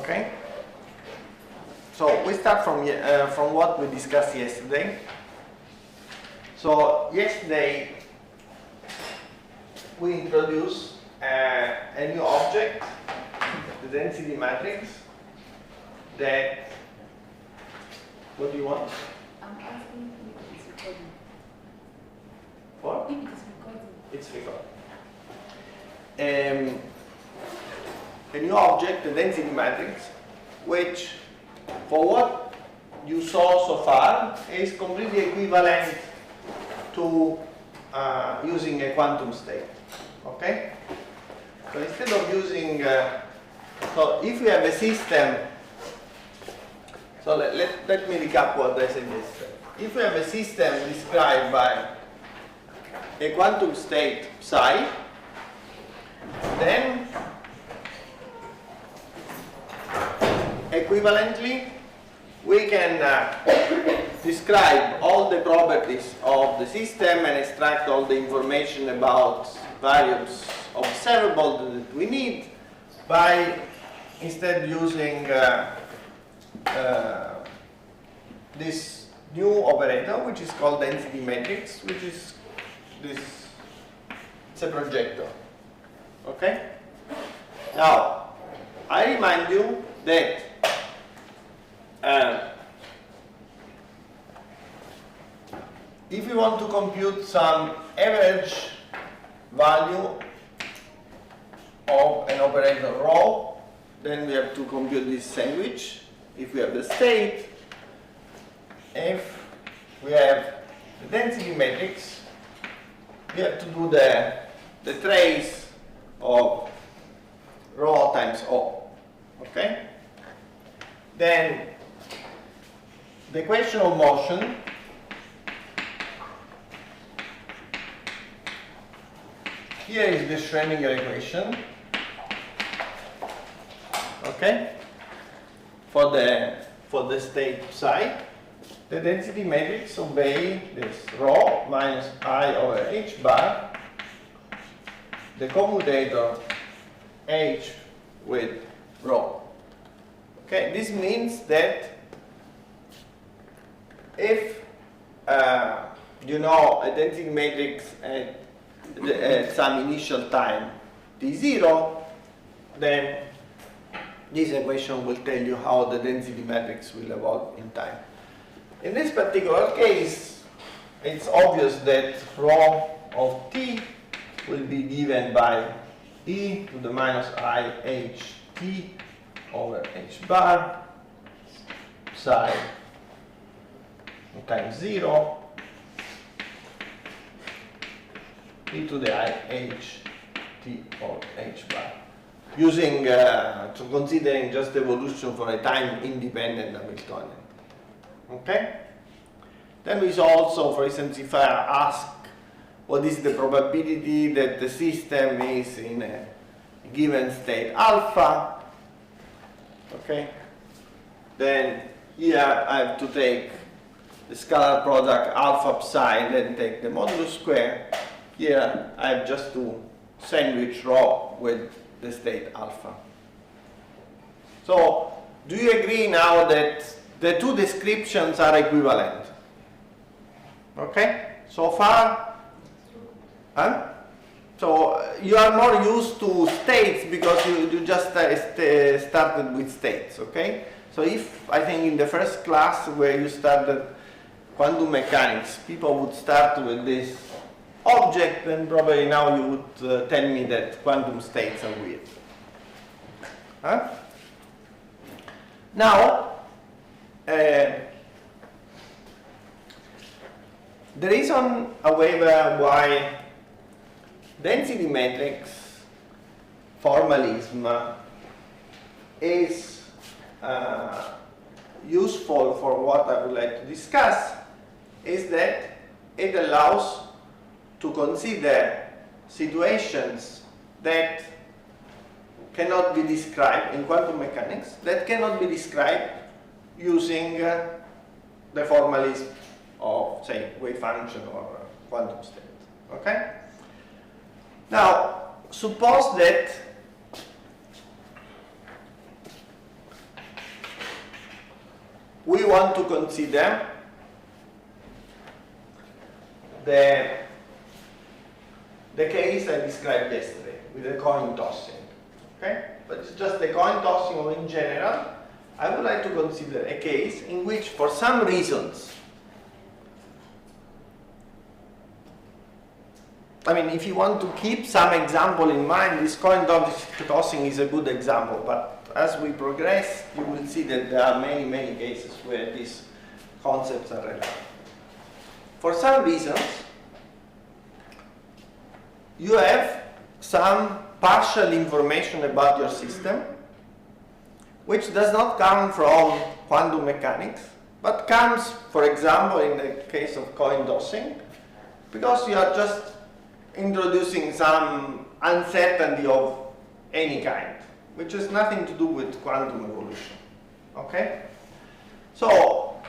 Okay. So we start from what we discussed yesterday. So yesterday we introduced a new object, the density matrix. That, what do you want? I'm asking if it's recording. What? If it's recording. It's recording. A new object, the density matrix, which for what you saw so far is completely equivalent to using a quantum state. Okay? So instead of using, so if you have a system, so let me recap what I said yesterday. If you have a system described by a quantum state psi, then equivalently we can describe all the properties of the system and extract all the information about various observables that we need by instead using this new operator, which is called density matrix, which is this, it's a projector. Okay? Now, I remind you that if you want to compute some average value of an operator rho, then we have to compute this sandwich. If we have the state, if we have the density matrix, we have to do the trace of rho times O. Okay? Then the equation of motion here is the Schrödinger equation. Okay? For the state psi, the density matrix obey this rho minus I over h bar, the commutator h with rho. Okay, this means that if you know a density matrix at some initial time t0, then this equation will tell you how the density matrix will evolve in time. In this particular case, it's obvious that rho of t will be given by e to the minus I h t over h bar psi times 0 e to the I h t over h bar, using to considering just evolution for a time independent Hamiltonian. Okay? Then we saw also, for instance, if I ask what is the probability that the system is in a given state alpha, okay, then here I have to take the scalar product alpha psi, then take the modulus square. Here I have just to sandwich rho with the state alpha. So, do you agree now that the two descriptions are equivalent? Okay? So far? Huh? So, you are more used to states because you just started with states, okay? So if, I think in the first class where you started quantum mechanics, people would start with this object, and probably now you would tell me that quantum states are weird. Huh? Now, the reason, however, why density matrix formalism is useful for what I would like to discuss is that it allows to consider situations that cannot be described in quantum mechanics, that cannot be described using the formalism of, say, wave function or quantum state. Okay? Now, suppose that we want to consider the case I described yesterday with the coin tossing. Okay? But it's just the coin tossing, or in general, I would like to consider a case in which, for some reasons, I mean, if you want to keep some example in mind, this coin tossing is a good example, but as we progress, you will see that there are many, many cases where these concepts are relevant. For some reasons, you have some partial information about your system, which does not come from quantum mechanics, but comes, for example, in the case of coin tossing, because you are just introducing some uncertainty of any kind, which has nothing to do with quantum evolution. Okay? So,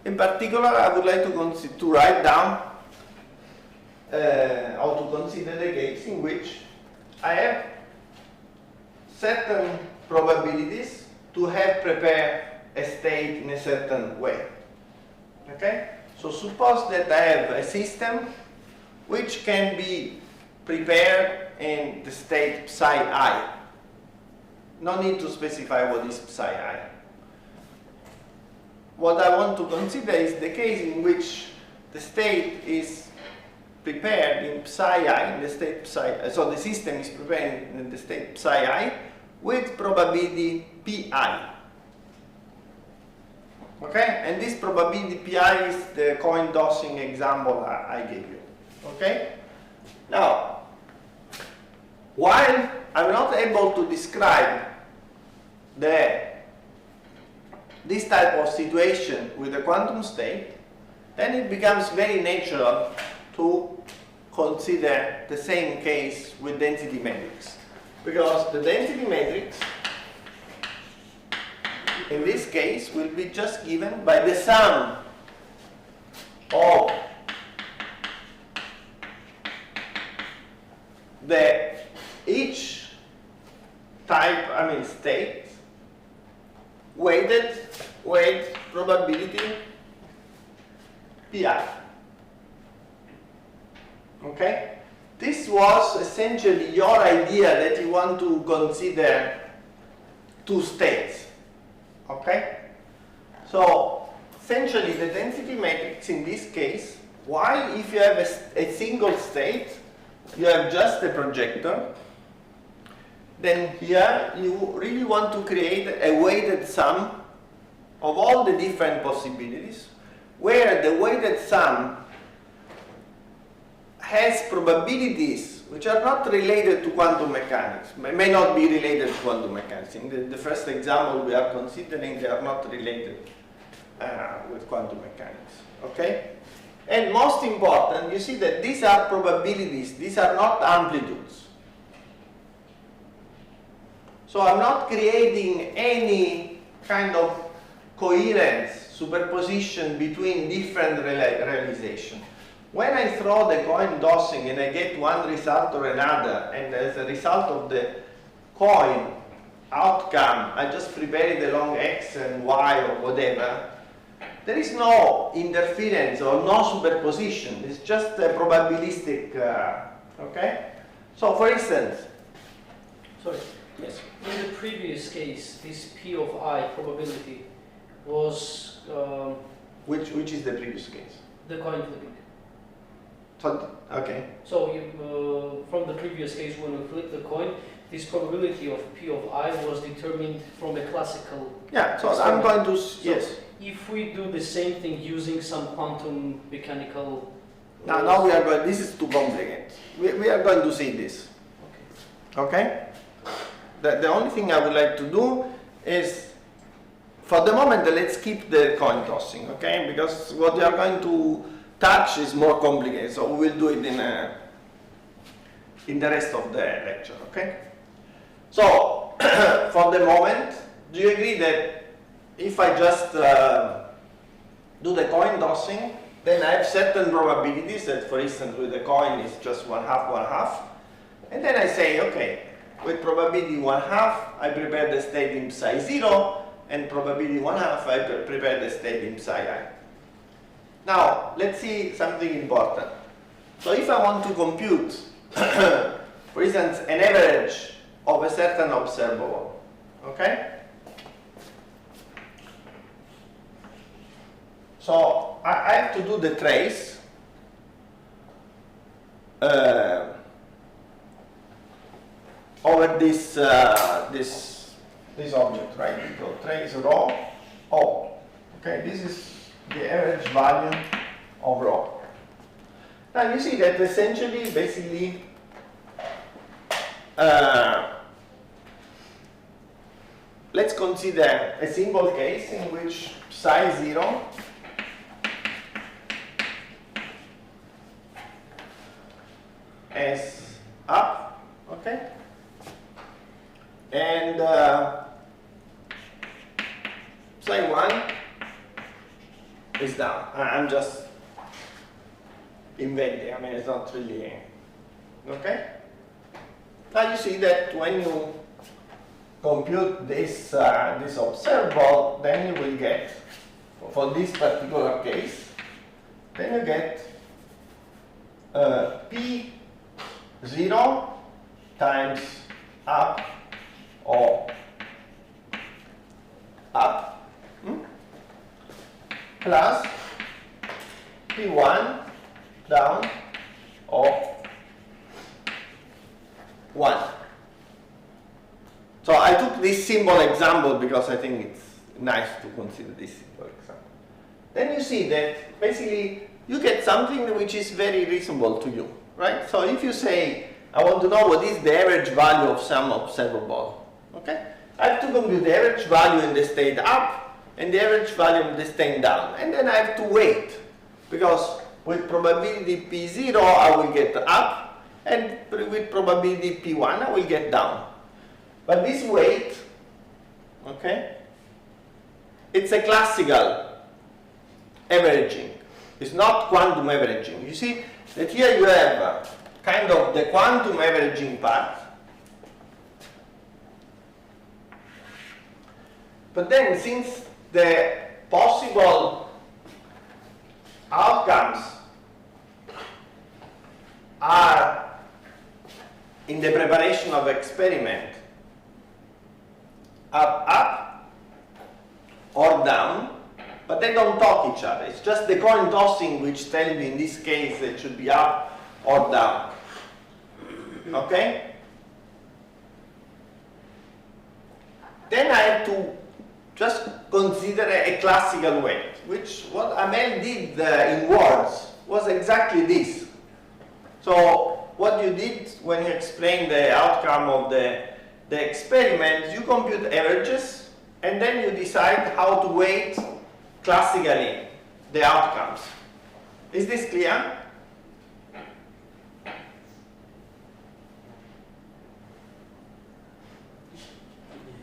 in particular, I would like to write down how to consider the case in which I have certain probabilities to have prepared a state in a certain way. Okay? So suppose that I have a system which can be prepared in the state psi I. No need to specify what is psi I. What I want to consider is the case in which the state is prepared in psi I, in the state psi, so the system is prepared in the state psi I with probability pi. Okay? And this probability pi is the coin tossing example I gave you. Okay? Now, while I'm not able to describe this type of situation with a quantum state, then it becomes very natural to consider the same case with density matrix. Because the density matrix, in this case, will be just given by the sum of each type, state, weighted probability pi. Okay? This was essentially your idea that you want to consider two states. Okay? So, essentially the density matrix in this case, while if you have a single state, you have just a projector, then here you really want to create a weighted sum of all the different possibilities, where the weighted sum has probabilities which are not related to quantum mechanics, may not be related to quantum mechanics. In the first example we are considering, they are not related with quantum mechanics. Okay? And most important, you see that these are probabilities, these are not amplitudes. So I'm not creating any kind of coherence, superposition between different realizations. When I throw the coin tossing and I get one result or another, and as a result of the coin outcome, I just prepare it along X and Y or whatever, there is no interference or no superposition. It's just a probabilistic, okay? So for instance, sorry, yes? In the previous case, this P of I probability was... Which is the previous case? The coin flipping. Okay. So you, from the previous case, when we flip the coin, this probability of P of I was determined from a classical... Yeah, so I'm going to... yes. If we do the same thing using some quantum mechanical... Now we are going... This is too complicated. We are going to see this. Okay? The only thing I would like to do is... For the moment, let's keep the coin tossing, okay? Because what we are going to touch is more complicated, so we will do it in the rest of the lecture, okay? So, for the moment, do you agree that if I just do the coin tossing, then I have certain probabilities that, for instance, with the coin is just 1/2, and then I say, okay, with probability 1/2, I prepare the state in psi 0, and probability 1/2, I prepare the state in psi I. Now, let's see something important. So if I want to compute, for instance, an average of a certain observable, okay? So I have to do the trace over this object, right? So trace rho O. Okay, this is the average value of rho. Now you see that essentially, basically, let's consider a simple case in which psi 0 is up, okay, and psi 1 is down. I'm just inventing, I mean, it's not really, okay? Now you see that when you compute this observable, then you will get, for this particular case, then you get P0 times up or up plus P1 down or 1. So I took this simple example because I think it's nice to consider this simple example. Then you see that basically you get something which is very reasonable to you, right? So if you say, I want to know what is the average value of some observable, okay? I have to compute the average value in the state up and the average value in the state down. And then I have to wait, because with probability P0 I will get up, and with probability P1 I will get down. But this weight, okay, it's a classical averaging. It's not quantum averaging. You see that here you have kind of the quantum averaging part. But then, since the possible outcomes are in the preparation of experiment are up or down, but they don't talk each other. It's just the coin tossing which tells you in this case it should be up or down. Okay? Then I have to just consider a classical weight, which what Amel did in words was exactly this. So what you did when you explained the outcome of the experiment, you compute averages and then you decide how to weight classically the outcomes. Is this clear?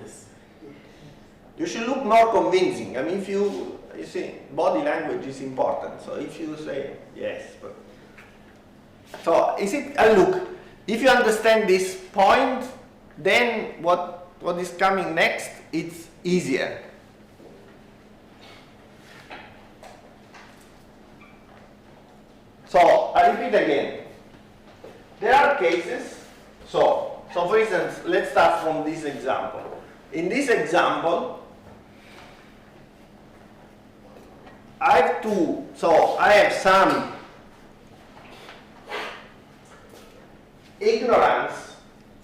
Yes. You should look more convincing. I mean, if you see, body language is important. So if you say yes, but so is it? Look, if you understand this point, then what is coming next? It's easier. So I repeat again. There are cases. So for instance, let's start from this example. In this example, I have some ignorance,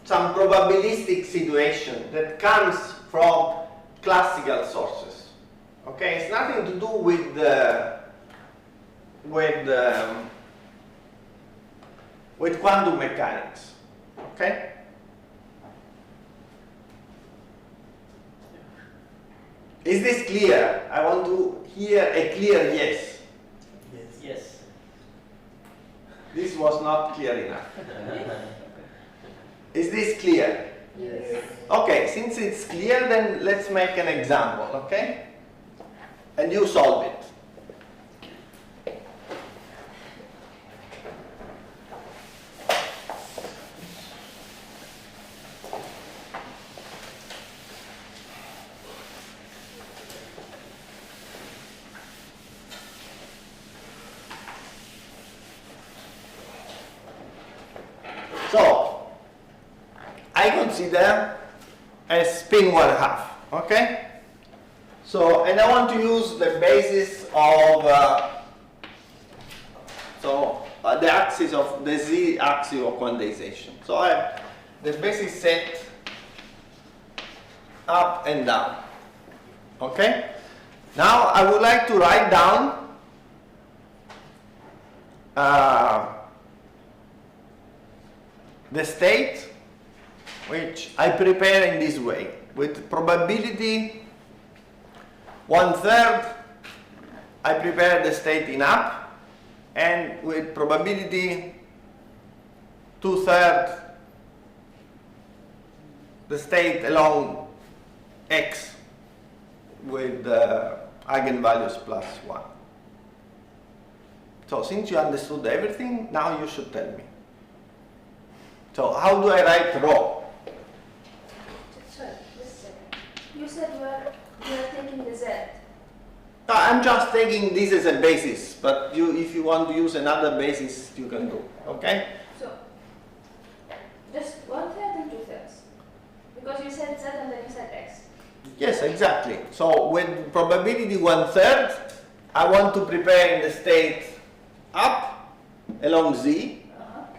some probabilistic situation that comes from classical sources. Okay, it's nothing to do with quantum mechanics. Okay. Is this clear? I want to hear a clear yes. Yes. Yes. This was not clear enough. Is this clear? Yes. Okay, since it's clear, then let's make an example, okay? And you solve it. I consider as spin 1/2. Okay? So, and I want to use the basis of the axis of the z axis of quantization. So I have the basis set up and down. Okay? Now I would like to write down the state which I prepare in this way with probability 1/3 I prepare the state in up, and with probability 2/3 the state along x with eigenvalues +1. So since you understood everything, now you should tell me. So how do I write rho? Sorry, just a second. You said you are taking the Z. No, I'm just taking this as a basis, but if you want to use another basis, you can do. Okay? So, just 1/3 and 2/3. Because you said Z and then you said X. Yes, exactly. So with probability 1/3, I want to prepare in the state up along z,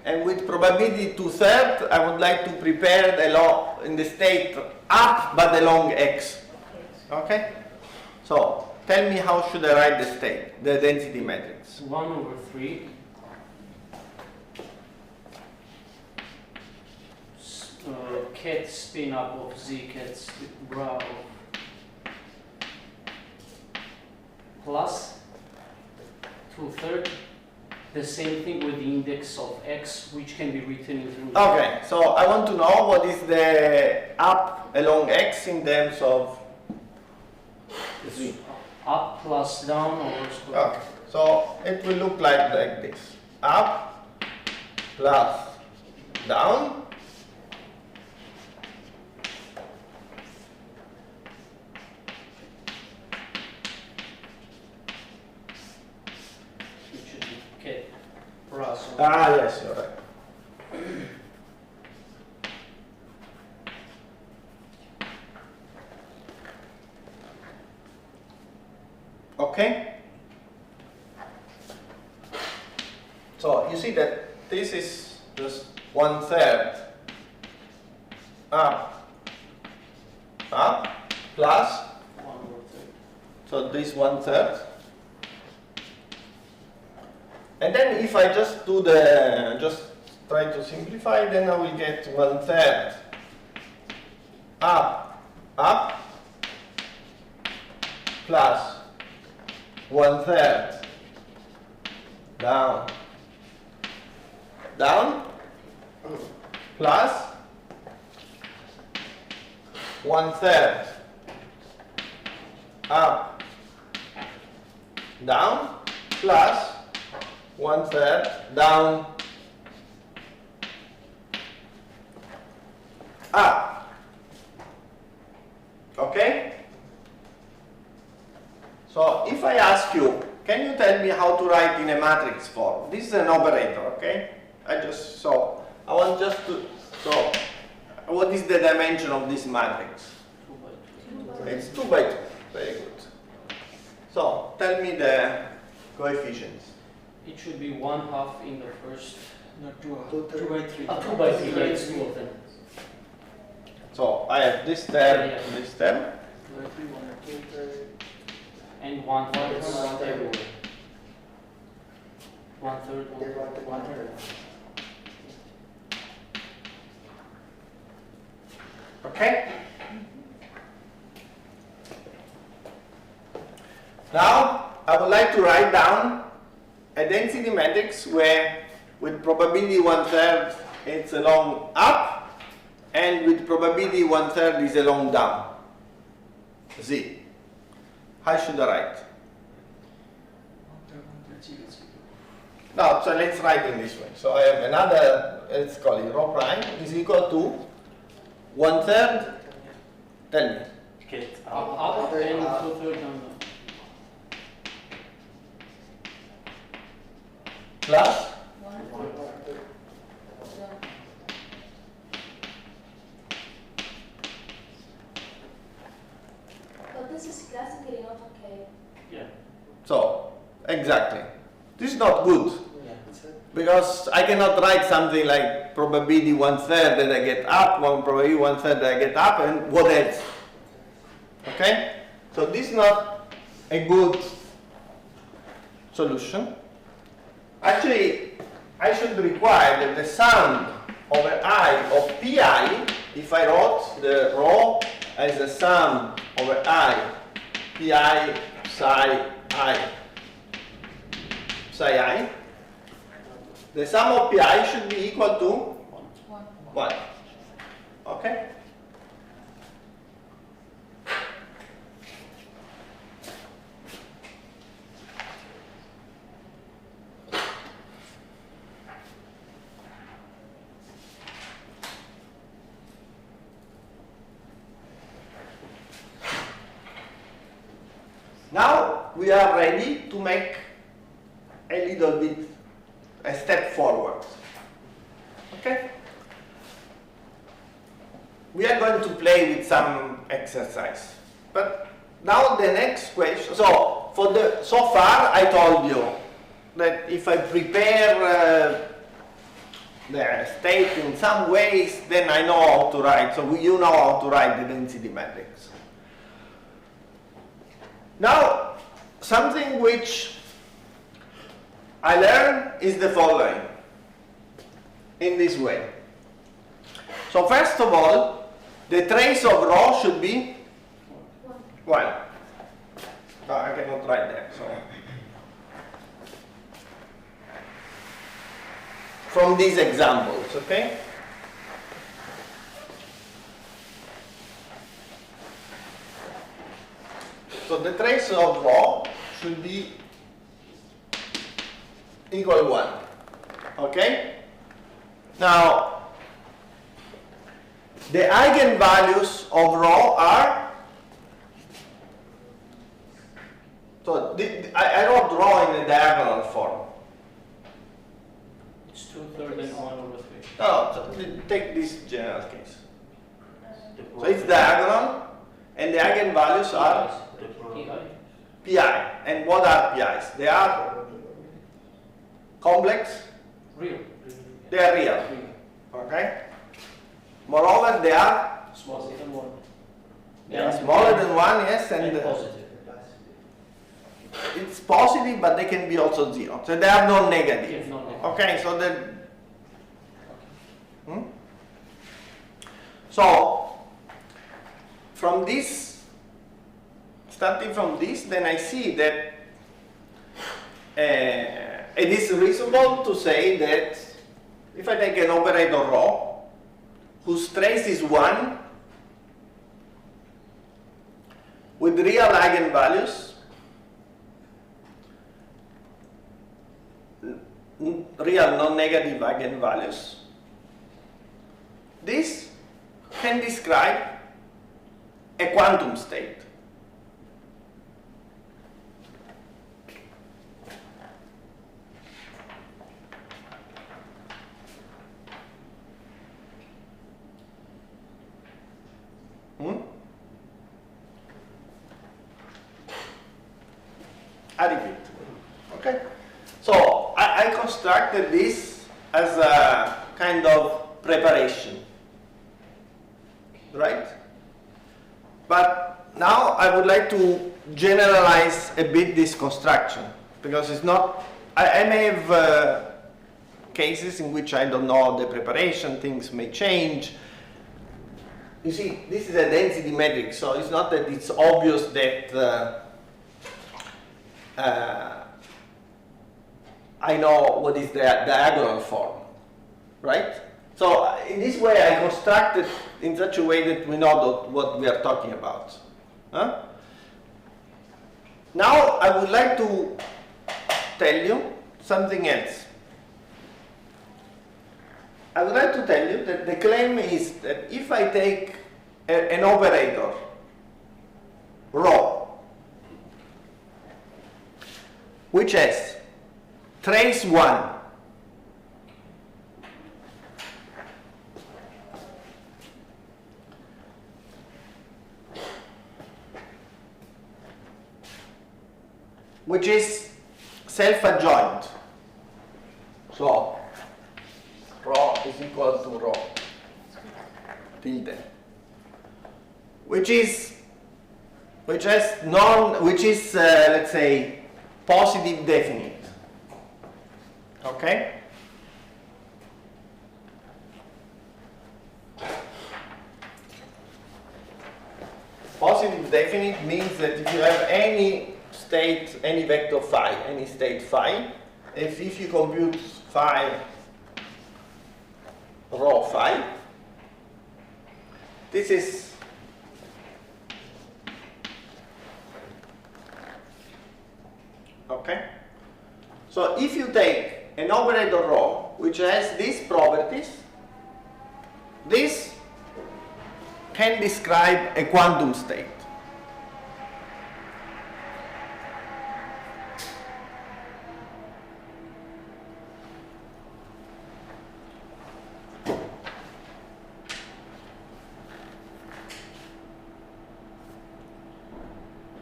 and with probability 2/3, I would like to prepare along in the state up but along x. Okay? So tell me, how should I write the state, the density matrix? 1/3 ket spin up of z ket bra of plus 2/3, the same thing with the index of x, which can be written in. Okay, so I want to know what is the up along x in terms of z. Up plus down over square. Okay, so it will look like this. Up plus down It should be ket bra. yes, you're right. Okay? So you see that this is just 1/3 up plus, 1/3. so this 1/3. And then if I just do just try to simplify, then I will get 1/3 up plus 1/3 down plus 1/3 up down plus 1/3 down up. Okay? So if I ask you, can you tell me how to write in a matrix form? This is an operator, okay? I want just to, so what is the dimension of this matrix? 2/2. It's 2 by 2, very good. So tell me the coefficients. It should be 1/2 in the first. No, 2 by 3. 2 by 3, yeah, it's 2 of them. So I have this term, Yeah. this term. 2 by 3, 1/3. And 1/3 is 1/3. everywhere. 1/3, 1/3. Okay? Now, I would like to write down a density matrix where with probability 1/3 it's along up, and with probability 1/3 is along down. Z. How should I write? 1/3, 1/3, No, so let's write in this way. So I have another, let's call it rho prime is equal to 1/3, tell me, Ket Up and 2/3 down. plus 1/3 down. Exactly. This is not good. Yeah, that's it. Because I cannot write something like probability 1/3 that I get up, probability 1/3 that I get up, and what else? Okay? So this is not a good solution. Actually, I should require that the sum over I of pi, if I wrote the rho as a sum over I, pi psi I, the sum of pi should be equal to 1. Okay? Now we are ready to make a little bit a step forward. Okay? We are going to play with some exercise. But now the next question. So so far I told you that if I prepare the state in some ways, then I know how to write. So you know how to write the density matrix. Now, something which I learned is the following, in this way. So first of all, the trace of rho should be 1. No, I cannot write that. So from these examples, okay? So the trace of rho should be equal to 1. Okay? Now, the eigenvalues of rho are, so I wrote rho in a diagonal form. It's 2/3 and 1/3. No, so take this general case. So it's diagonal, and the eigenvalues are pi. And what are pi's? They are complex? Real. They are real. Okay? Moreover, they are Smaller than 1. smaller than 1, yes, and positive. it's positive, but they can be also 0. So they are non-negative. Yeah, non-negative. Okay, so so from this, starting from this, then I see that it is reasonable to say that if I take an operator rho whose trace is 1 with real eigenvalues, real non-negative eigenvalues, this can describe a quantum state. I repeat. Okay? So I constructed this as a kind of preparation. Right? But now I would like to generalize a bit this construction, because it's not, I may have cases in which I don't know the preparation, things may change. You see, this is a density matrix, so it's not that it's obvious that I know what is the diagonal form, right? So in this way I constructed in such a way that we know what we are talking about. Huh? Now I would like to tell you something else. I would like to tell you that the claim is that if I take an operator, rho, which has trace 1, which is self-adjoint. So rho is equal to rho tilde, which is let's say positive definite. Okay? Positive definite means that if you have any state, any vector phi, any state phi, if you compute phi, rho phi, this is okay. So if you take an operator rho which has these properties, this can describe a quantum state.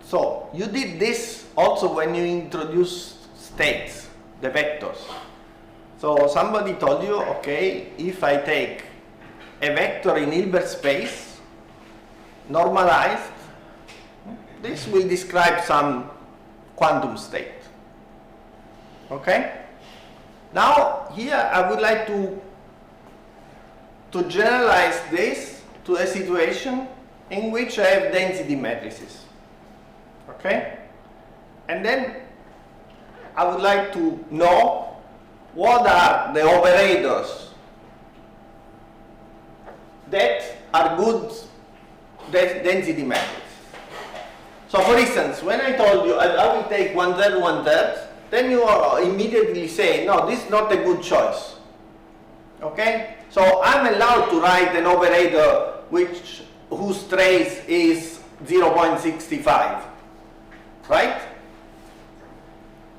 So you did this also when you introduced states, the vectors. So somebody told you, okay, if I take a vector in Hilbert space, normalized, this will describe some quantum state. Okay? Now here I would like to generalize this to a situation in which I have density matrices. Okay? And then I would like to know what are the operators that are good density matrices. So for instance, when I told you I will take 1/3, 1/3, then you immediately say, no, this is not a good choice. Okay? So I'm allowed to write an operator whose trace is 0.65, right?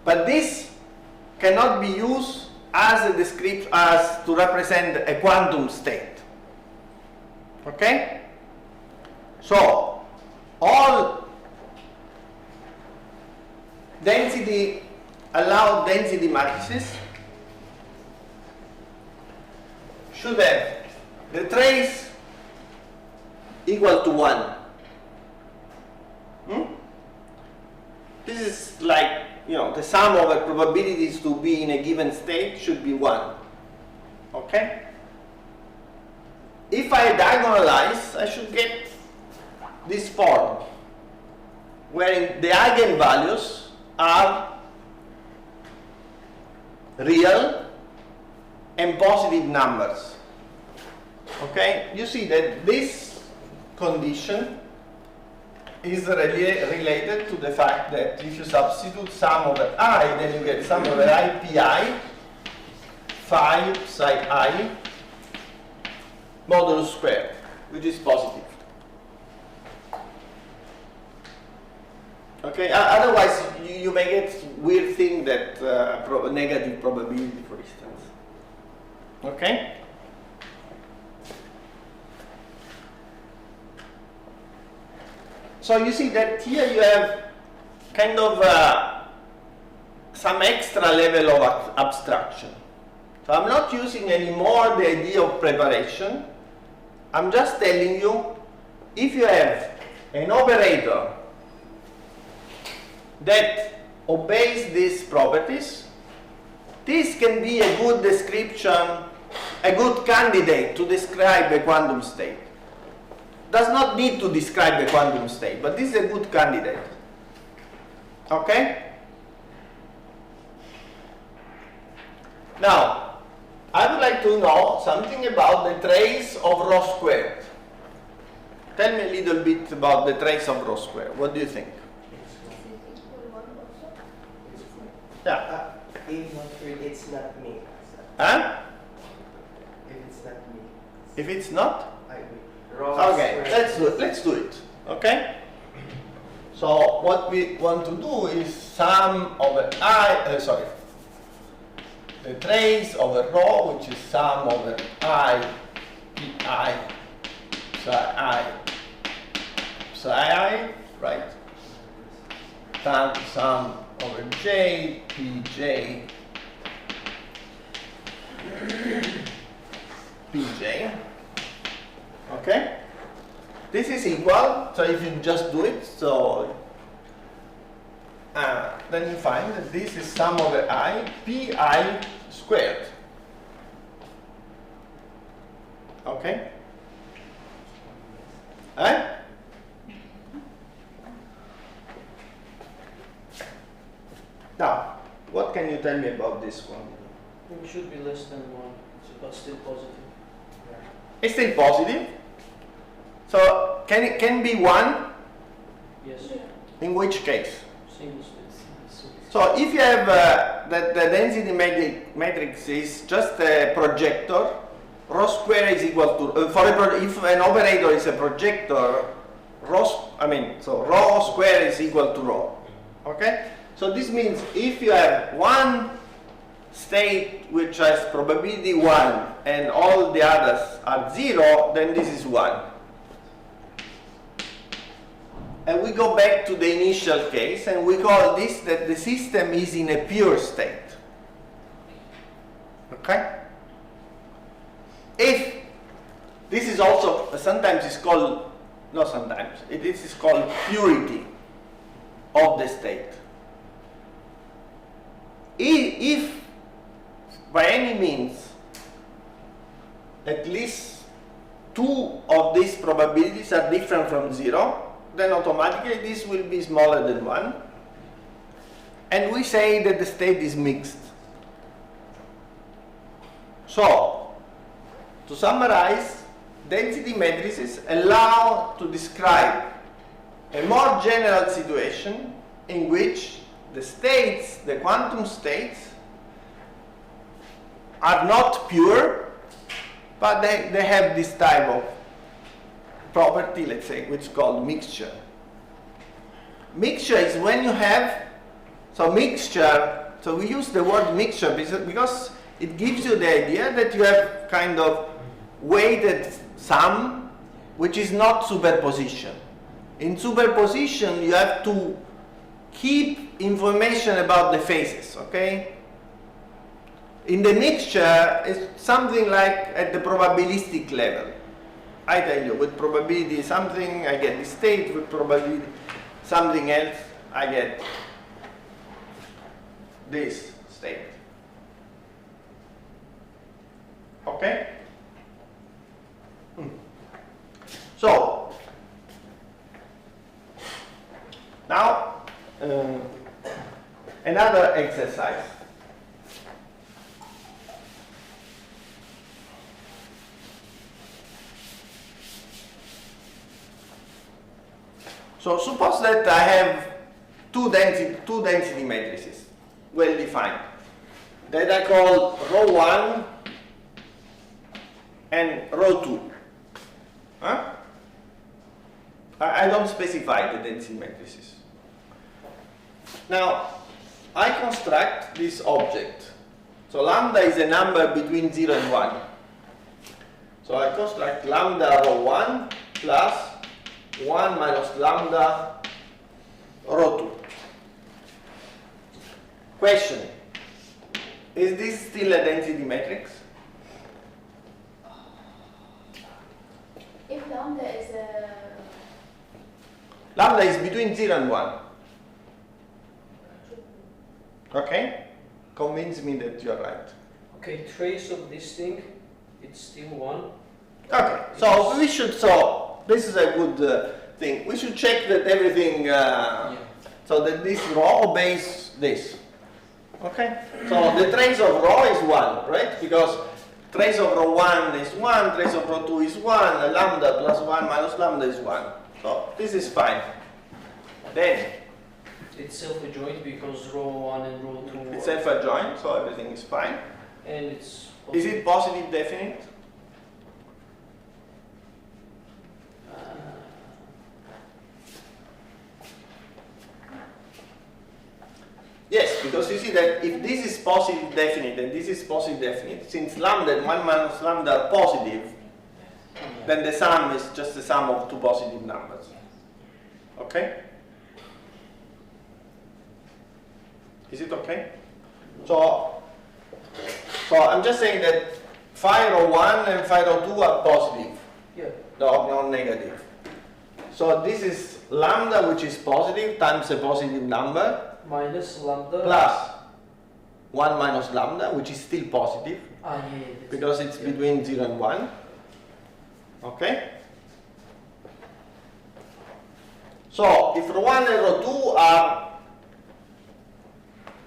But this cannot be used as a description, as to represent a quantum state. Okay? So all allowed density matrices should have the trace equal to 1. This is like, the sum of the probabilities to be in a given state should be 1. Okay? If I diagonalize, I should get this form, where the eigenvalues are real and positive numbers. Okay? You see that this condition is related to the fact that if you substitute sum over I, then you get sum over I pi phi psi I modulus squared, which is positive. Okay, otherwise you may get weird thing that negative probability, for instance. Okay? So you see that here you have kind of some extra level of abstraction. So I'm not using anymore the idea of preparation. I'm just telling you, if you have an operator that obeys these properties, this can be a good description, a good candidate to describe a quantum state. Does not need to describe a quantum state, but this is a good candidate. Okay? Now, I would like to know something about the trace of rho squared. Tell me a little bit about the trace of rho squared. What do you think? Yeah. It's not me. Huh? If it's not me, If it's not? I will. Okay, let's do it. Okay? So what we want to do is sum over the trace over rho, which is sum over I pi psi I, right? Sum over J, Pj, Pj. Okay? This is equal, so if you just do it, so then you find that this is sum over I, Pi squared. Okay? Eh? Now, what can you tell me about this one? It should be less than 1, but still positive. It's still positive. So can it can be 1? Yes. In which case? Single state. So if you have that the density matrix is just a projector, rho square is equal to if an operator is a projector, rho square is equal to rho. Okay? So this means if you have one state which has probability 1 and all the others are 0, then this is 1. And we go back to the initial case and we call this that the system is in a pure state. Okay? If this is also sometimes it's called, not sometimes, this is called purity of the state. If by any means at least 2 of these probabilities are different from 0, then automatically this will be smaller than 1. And we say that the state is mixed. So, to summarize, density matrices allow to describe a more general situation in which the states, the quantum states, are not pure, but they have this type of property, let's say, which is called mixture. Mixture is when you have, so mixture, so we use the word mixture because it gives you the idea that you have kind of weighted sum, which is not superposition. In superposition, you have to keep information about the phases, okay? In the mixture, it's something like at the probabilistic level. I tell you, with probability something, I get this state, with probability something else, I get this state. Okay? So, now, another exercise. So suppose that I have two density matrices, well defined, that I call rho 1 and rho 2. Huh? I don't specify the density matrices. Now, I construct this object. So lambda is a number between 0 and 1. So I construct lambda rho 1 plus 1 minus lambda rho 2. Question: is this still a density matrix? If lambda is a... Lambda is between 0 and 1. Okay? Convince me that you are right. Okay, trace of this thing, it's still 1. Okay, so we should, so this is a good thing. We should check that everything, so that this rho obeys this. Okay? So the trace of rho is 1, right? Because trace of rho 1 is 1, trace of rho 2 is 1, lambda plus 1 minus lambda is 1. So this is fine. Then It's self-adjoint because rho 1 and rho 2 it's self-adjoint, so everything is fine. and it's Is it positive definite? Yes, because you see that if this is positive definite and this is positive definite, since lambda and 1 minus lambda are positive, then the sum is just the sum of two positive numbers. Okay? Is it okay? So I'm just saying that phi rho 1 and phi rho 2 are positive, Yeah. not negative. So this is lambda, which is positive, times a positive number, Minus lambda. plus 1 minus lambda, which is still positive, Ah, yeah, yeah. That's because it's between 0 and 1. Okay? So if rho 1 and rho 2 are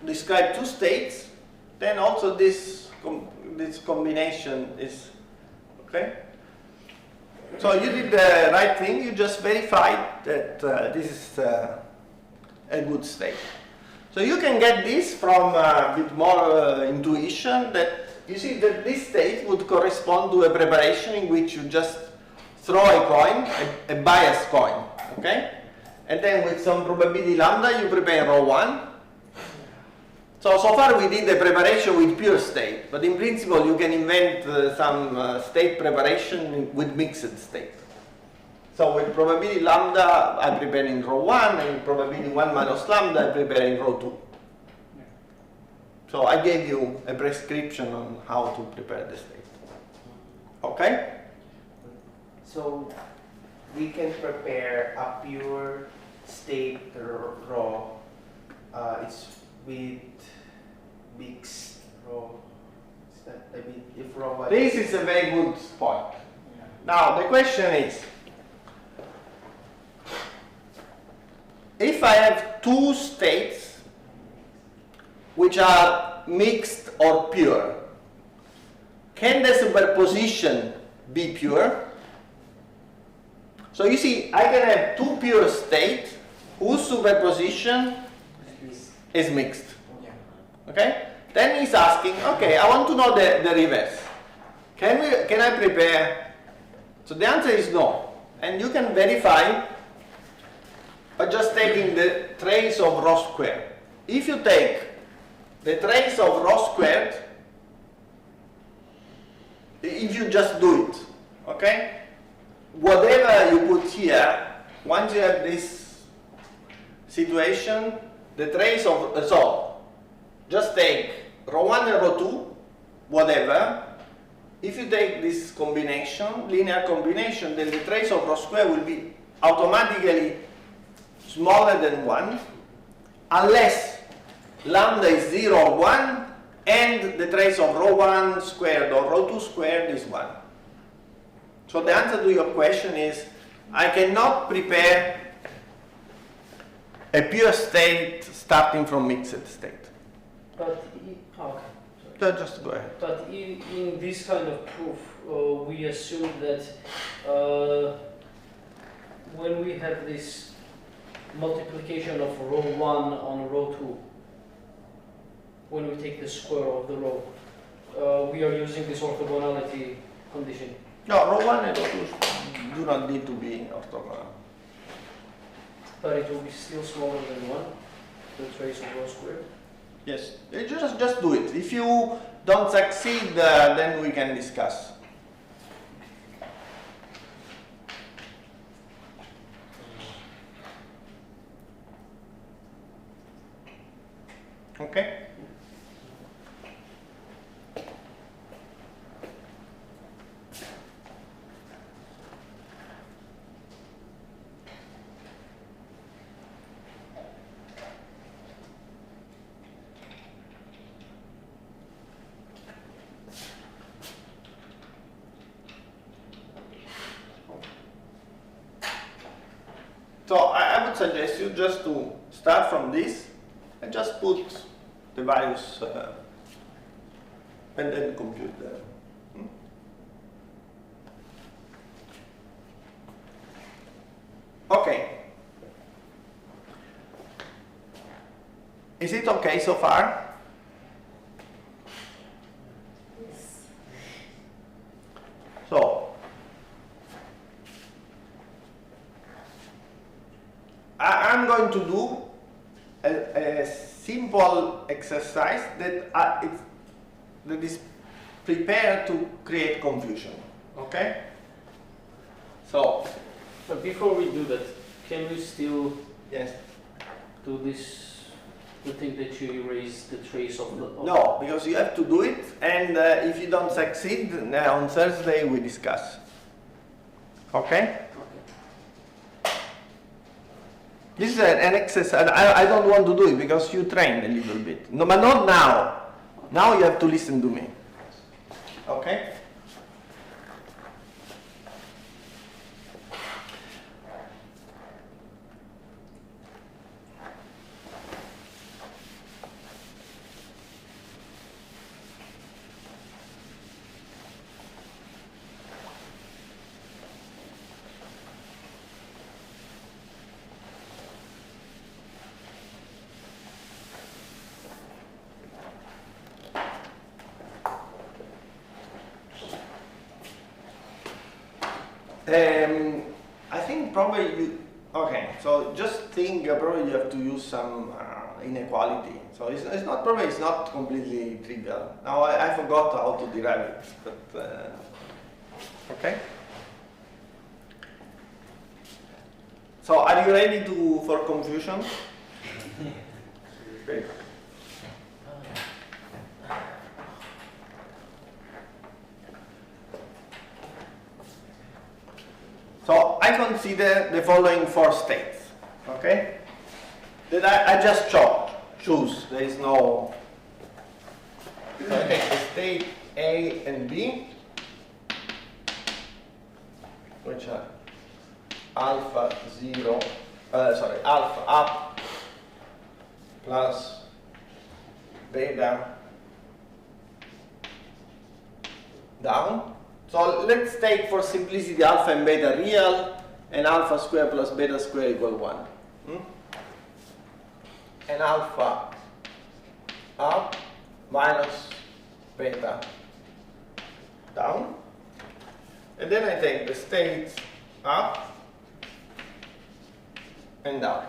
describe two states, then also this combination is okay. So you did the right thing. You just verified that this is a good state. So you can get this from a bit more intuition that you see that this state would correspond to a preparation in which you just throw a coin, a biased coin, okay? And then with some probability lambda, you prepare rho 1. So far we did the preparation with pure state, but in principle you can invent some state preparation with mixed state. So with probability lambda, I'm preparing rho 1, and probability 1 minus lambda, I'm preparing rho 2. So I gave you a prescription on how to prepare the state. Okay? So we can prepare a pure state raw. It's with mixed raw. Is that, I mean, if raw was This is a very good point. Now the question is, if I have two states which are mixed or pure, can the superposition be pure? So you see, I can have two pure states whose superposition is mixed. Okay? Then he's asking, okay, I want to know the reverse. Can I prepare? So the answer is no. And you can verify by just taking the trace of rho squared. If you take the trace of rho squared, if you just do it, okay? Whatever you put here, once you have this situation, the trace of, so just take rho 1 and rho 2, whatever. If you take this combination, linear combination, then the trace of rho squared will be automatically smaller than 1, unless lambda is 0 or 1, and the trace of rho 1 squared or rho 2 squared is 1. So the answer to your question is, I cannot prepare a pure state starting from mixed state. But okay. So just go ahead. But in this kind of proof, we assume that when we have this multiplication of rho 1 on rho 2, when we take the square of the row, we are using this orthogonality condition. No, rho 1 and rho 2 do not need to be orthogonal. But it will be still smaller than 1, the trace of rho squared. Yes, you just do it. If you don't succeed, then we can discuss. Okay? So I would suggest you just to start from this and just put the values and then compute them. Okay. Is it okay so far? Yes. So, I'm going to do a simple exercise that is prepared to create confusion. Okay? So, But before we do that, can we still yes. do this The thing that you erase the trace of the. No, because you have to do it, and if you don't succeed, on Thursday we discuss. Okay? This is an exercise. I don't want to do it because you trained a little bit. No, but not now. Now you have to listen to me. Okay? I think probably you, okay, so just think probably you have to use some inequality. So it's not probably, it's not completely trivial. Now I forgot how to derive it, but okay. So are you ready for confusion? Okay. So I consider the following four states, okay? That I just choose. There is no. So I take the state A and B, which are alpha 0, alpha up plus beta down. So let's take for simplicity alpha and beta real, and alpha square plus beta square equal 1. And alpha up minus beta down. And then I take the states up and down.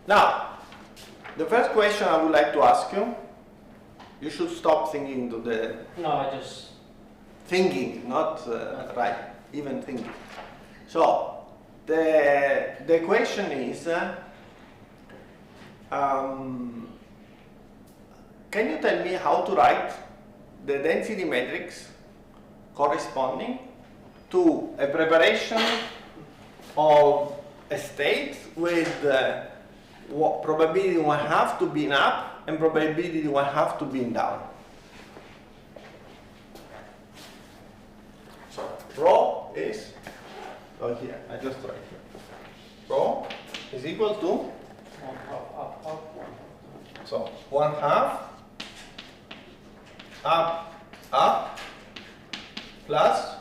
Now, the first question I would like to ask you, you should stop thinking to the No, I just. thinking, not right, even thinking. So, the question is, can you tell me how to write the density matrix corresponding to a preparation of a state with probability 1/2 to be in up and probability 1/2 to be in down? So rho is, oh here, I just write here. Rho is equal to, Up. so 1/2 up plus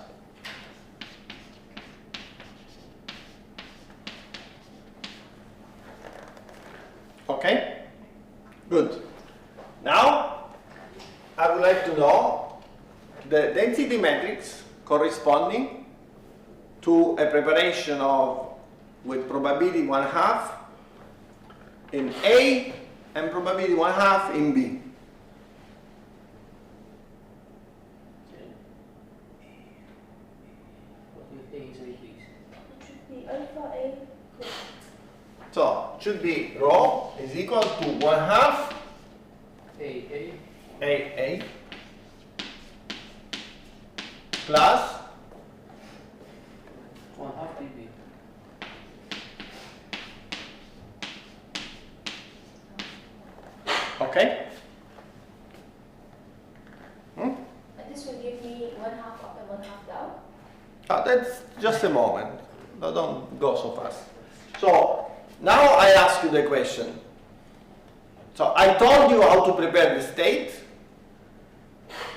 okay, good. Now I would like to know the density matrix corresponding to a preparation of with probability 1/2 in A and probability 1/2 in B. It should be alpha A. So it should be rho is equal to 1/2 AA plus 1/2 dB. okay. And this will give me 1/2 up and 1/2 down. That's just a moment. No, don't go so fast. So now I ask you the question. So I told you how to prepare the state.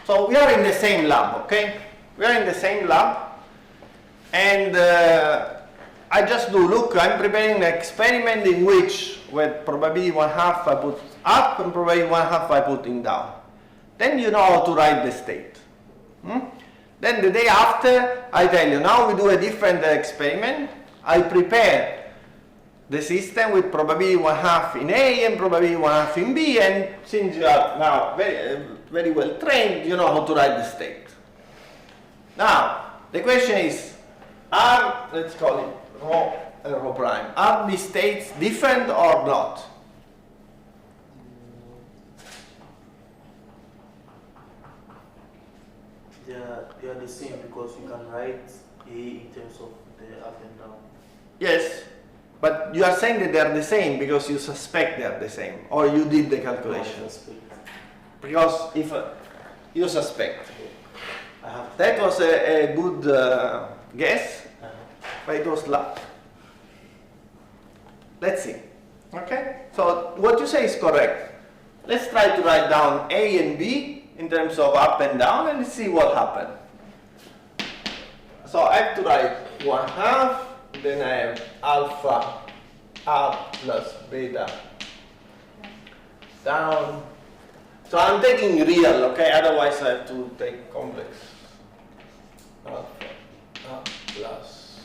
So we are in the same lab, okay? We are in the same lab. And I just do, look, I'm preparing an experiment in which with probability 1/2 I put up and probability 1/2 I put in down. Then you know how to write the state. Then the day after, I tell you, now we do a different experiment. I prepare the system with probability 1/2 in A and probability 1/2 in B, and since you are now very well trained, you know how to write the state. Now, the question is, let's call it rho and rho prime, are these states different or not? They are the same because you can write A in terms of the up and down. Yes, but you are saying that they are the same because you suspect they are the same, or you did the calculations. Because if you suspect, that was a good guess, but it was luck. Let's see. Okay, so what you say is correct. Let's try to write down A and B in terms of up and down, and let's see what happened. So I have to write 1/2, then I have alpha up plus beta down. So I'm taking real, okay? Otherwise I have to take complex. Alpha up plus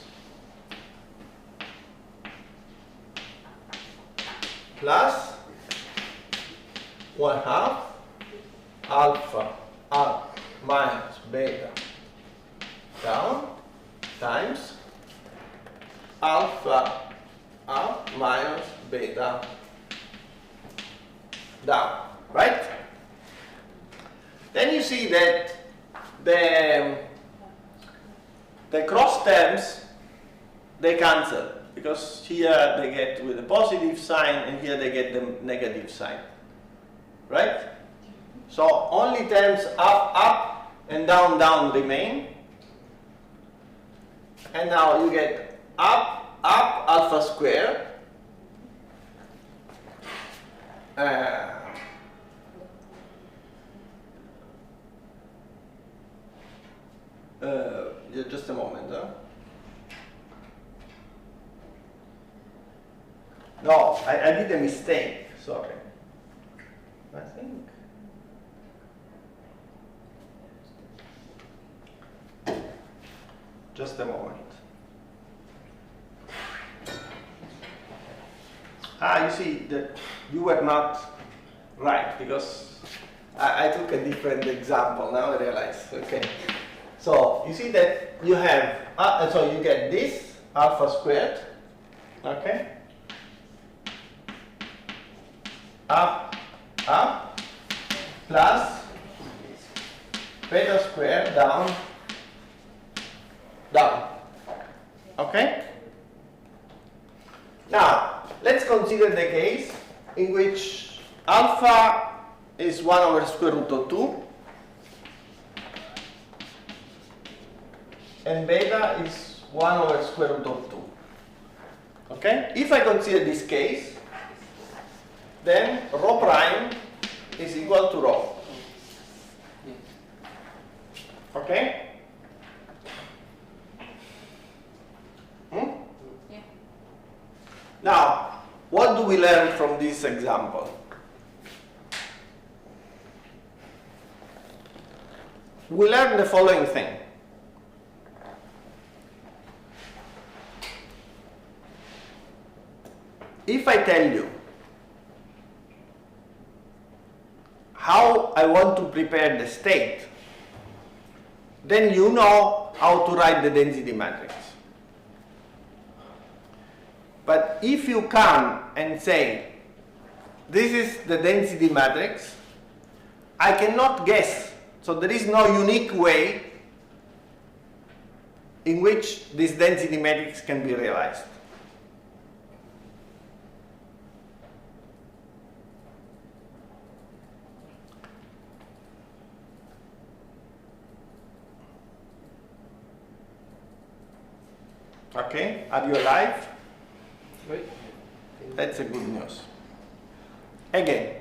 1/2 alpha up minus beta down times alpha up minus beta down, right? Then you see that the cross terms, they cancel, because here they get with a positive sign and here they get the negative sign, right? So only terms up and down remain, and now you get up alpha squared just a moment. No, I did a mistake. Sorry. I think. Just a moment. You see that you were not right, because I took a different example. Now I realize. Okay. So you see that you have, so you get this alpha squared, okay? Up plus beta squared down, okay? Now, let's consider the case in which alpha is 1 over square root of 2 and beta is 1 over square root of 2. Okay? If I consider this case, then rho prime is equal to rho. Okay? Yeah. Now, what do we learn from this example? We learn the following thing. If I tell you how I want to prepare the state, then you know how to write the density matrix. But if you come and say, this is the density matrix, I cannot guess. So there is no unique way in which this density matrix can be realized. Okay, are you alive? Right? That's a good news. Again,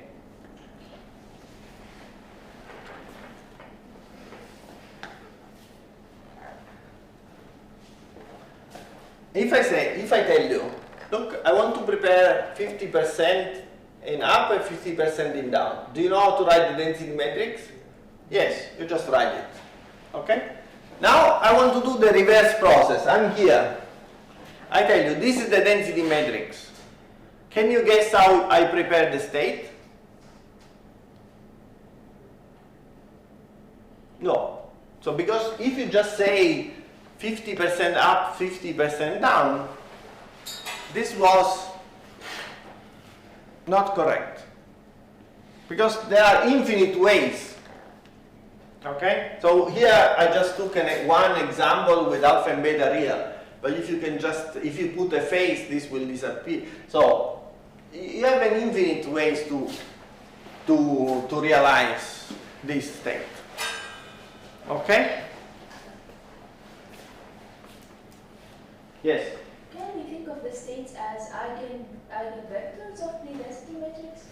if I tell you, look, I want to prepare 50% in up and 50% in down. Do you know how to write the density matrix? Yes, you just write it. Okay? Now I want to do the reverse process. I'm here. I tell you, this is the density matrix. Can you guess how I prepare the state? No. So because if you just say 50% up, 50% down, this was not correct. Because there are infinite ways. Okay? So here I just took one example with alpha and beta real. But if you put a phase, this will disappear. So you have an infinite ways to realize this state. Okay? Yes? Can we think of the states as eigenvectors of the density matrix?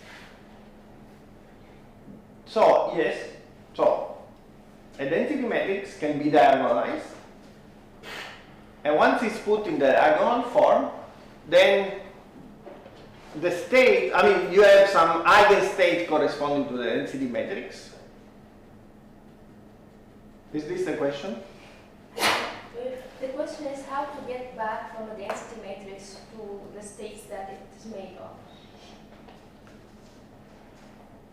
So, yes. So, a density matrix can be diagonalized. And once it's put in the diagonal form, then the state, you have some eigenstate corresponding to the density matrix. Is this the question? The question is how to get back from a density matrix to the states that it is made of.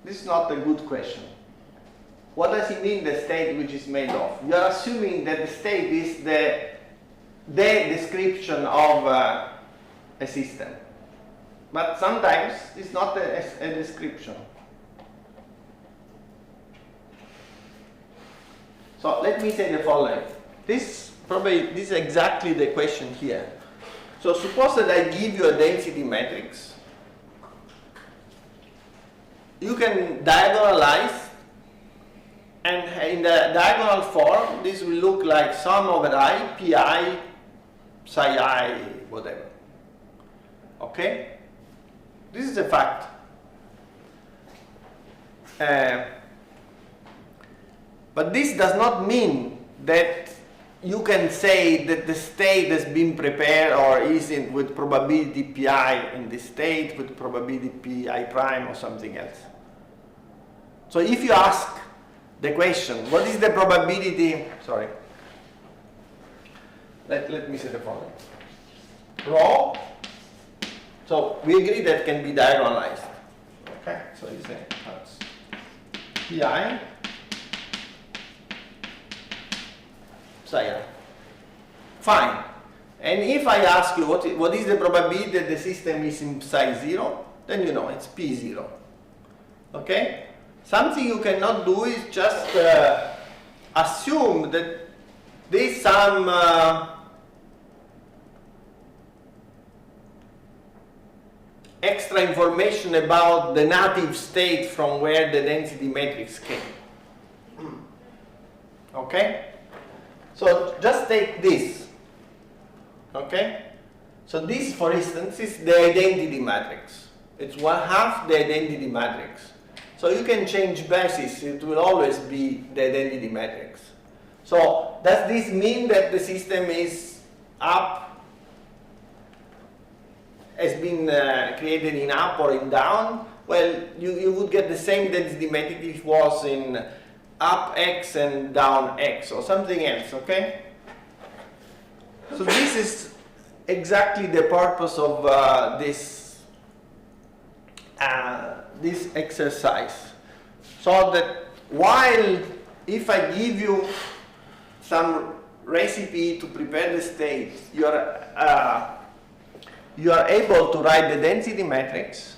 This is not a good question. What does it mean, the state which is made of? You are assuming that the state is the description of a system. But sometimes it's not a description. So let me say the following. This is exactly the question here. So suppose that I give you a density matrix. You can diagonalize, and in the diagonal form, this will look like sum over I, pi, psi I, whatever. Okay? This is a fact. But this does not mean that you can say that the state has been prepared or is in with probability pi in this state, with probability pi prime or something else. So if you ask the question, what is the probability, sorry, let me say the following. Rho, so we agree that can be diagonalized. Okay, so you say that's pi psi I. Fine. And if I ask you what is the probability that the system is in psi 0, then you know it's p0. Okay? Something you cannot do is just assume that there is some extra information about the native state from where the density matrix came. Okay? So just take this. Okay? So this, for instance, is the identity matrix. It's 1/2 the identity matrix. So you can change basis, it will always be the identity matrix. So does this mean that the system is up, has been created in up or in down? Well, you would get the same density matrix if it was in up x and down x or something else, okay? So this is exactly the purpose of this exercise. So that while if I give you some recipe to prepare the state, you are able to write the density matrix,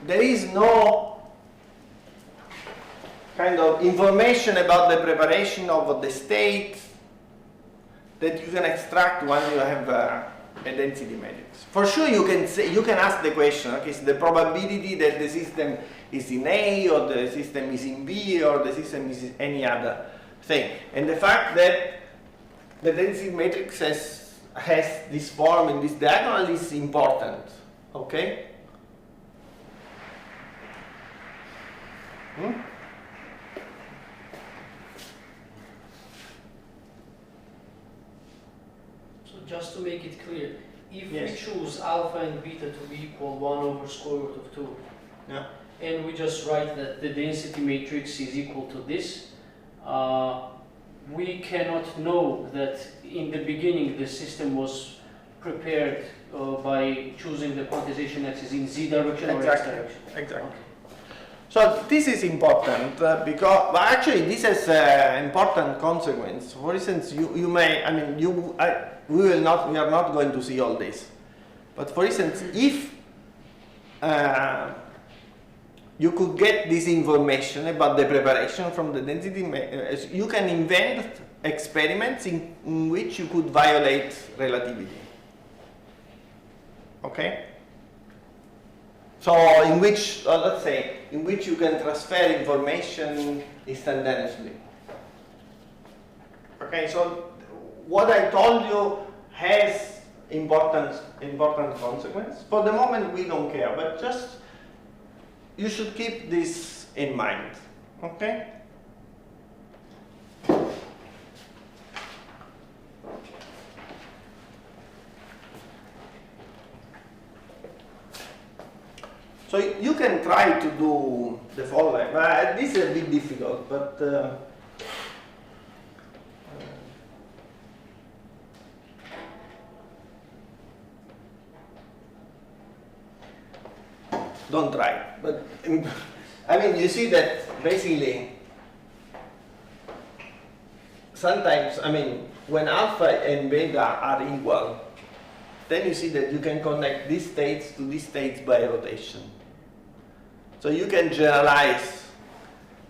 there is no kind of information about the preparation of the state that you can extract when you have a density matrix. For sure, you can ask the question: okay, is the probability that the system is in A, or the system is in B, or the system is in any other thing? And the fact that the density matrix has this form in this diagonal is important. Okay. Just to make it clear, if Yes. we choose alpha and beta to be equal 1 over square root of 2, Yeah. and we just write that the density matrix is equal to this, we cannot know that in the beginning the system was prepared by by choosing the quantization axis in z direction or x Exactly. direction. Exactly. So this is important because, well, actually, this has an important consequence. For instance, you may, I mean, we are not going to see all this. But for instance, if you could get this information about the preparation from the density, you can invent experiments in which you could violate relativity. Okay? So in which, let's say, in which you can transfer information instantaneously. Okay, so what I told you has important consequence. For the moment, we don't care, but just you should keep this in mind. Okay. So you can try to do the following. This is a bit difficult, but don't try. But I mean, you see that basically sometimes, I mean, when alpha and beta are equal, then you see that you can connect these states to these states by rotation. So you can generalize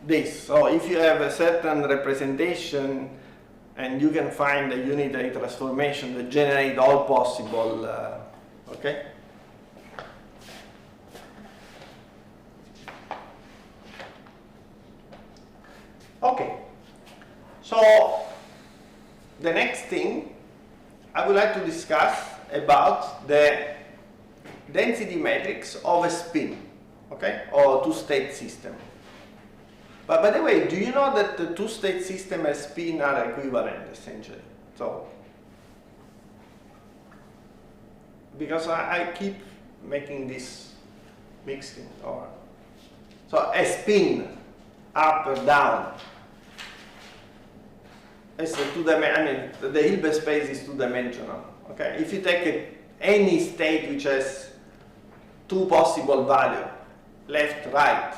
this. So if you have a certain representation and you can find a unitary transformation that generate all possible, okay? Okay. So the next thing I would like to discuss about the density matrix of a spin. Okay, or two-state system. But by the way, do you know that the two-state system and spin are equivalent essentially? So, because I keep making this mixing, or so a spin up or down. It's a I mean, the Hilbert space is two-dimensional. Okay, if you take any state which has two possible values, left, right,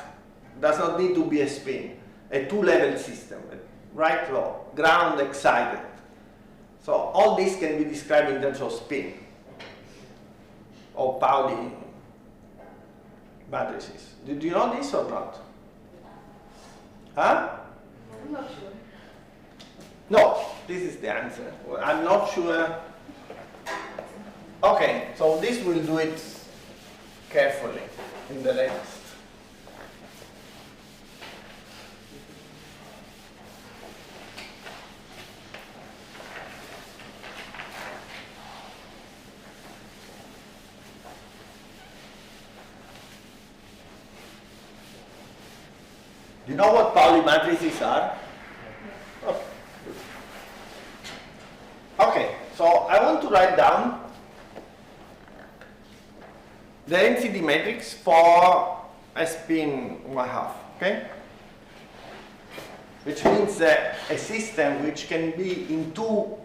does not need to be a spin, a two-level system, right, low, ground, excited. So all this can be described in terms of spin or Pauli matrices. Do you know this or not? Huh? I'm not sure. No, this is the answer. Well, I'm not sure. Okay, so this will do it carefully in the next. Do you know what Pauli matrices are? Okay. Okay, so I want to write down the density matrix for a spin 1/2, okay? Which means a system which can be in two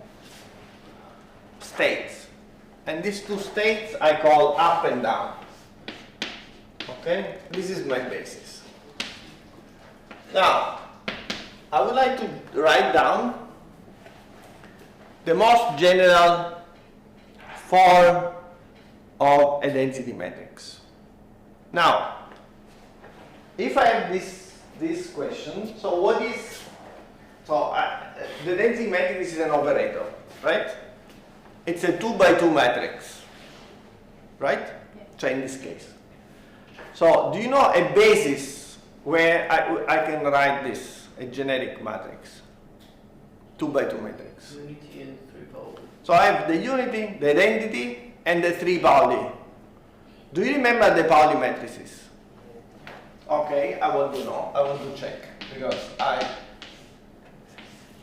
states. And these two states I call up and down. Okay? This is my basis. Now, I would like to write down the most general form of a density matrix. Now, if I have this question, so what is, so the density matrix is an operator, right? It's a 2x2 matrix, right? Yeah. So in this case. So do you know a basis where I can write this, a generic matrix? 2x2 matrix. Unity and 3 Pauli. So I have the unity, the identity, and the 3 Pauli. Do you remember the Pauli matrices? Okay, I want to know, I want to check, because I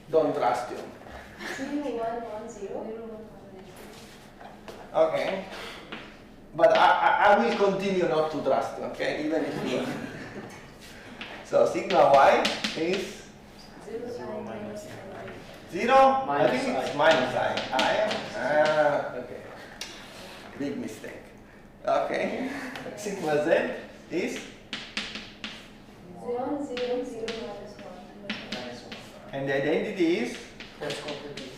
don't trust you. 0, 1, 1, 0. Okay. But I will continue not to trust you, okay, even if you... So sigma y is 0 minus 0? I Minus think it's I. minus I. Okay. big mistake. Okay, sigma z is 1, 0, 0, minus 1. and the identity is That's complicated.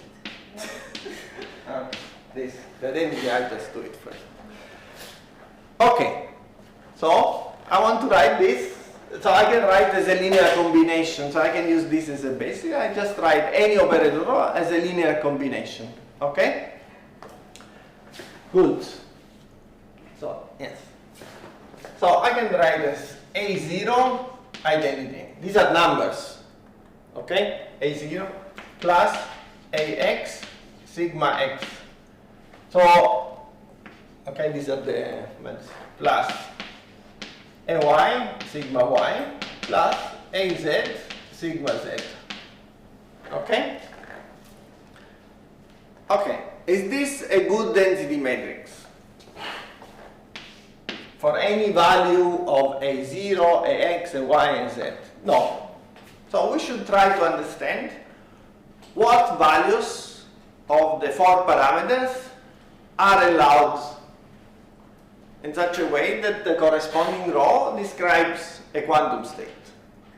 this. The identity, I'll just do it first. Okay, so I want to write this. So I can write as a linear combination. So I can use this as a basic. I just write any operator as a linear combination. Okay? Good. So, yes. So I can write as A0 identity. These are numbers. Okay? A0 plus AX sigma X. So, okay, these are the plus AY sigma Y plus AZ sigma Z. Okay? Okay. Is this a good density matrix? For any value of A0, AX, AY, and Z? No. So we should try to understand what values of the 4 parameters are allowed in such a way that the corresponding row describes a quantum state.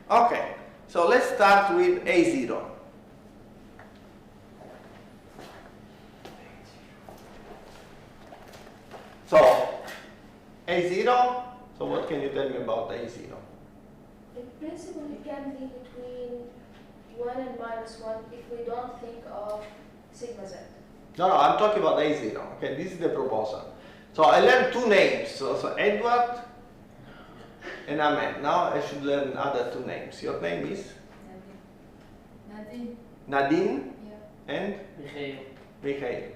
Okay, so let's start with A0. So, A0, so what can you tell me about A0? In principle, it can be between 1 and minus 1 if we don't think of sigma z. No, I'm talking about A0. Okay, this is the proposal. So I learned 2 names. So Edward and Ahmed. Now I should learn other 2 names. Your name is? Nadine. Nadine Yeah. and Mikhail. Mikhail.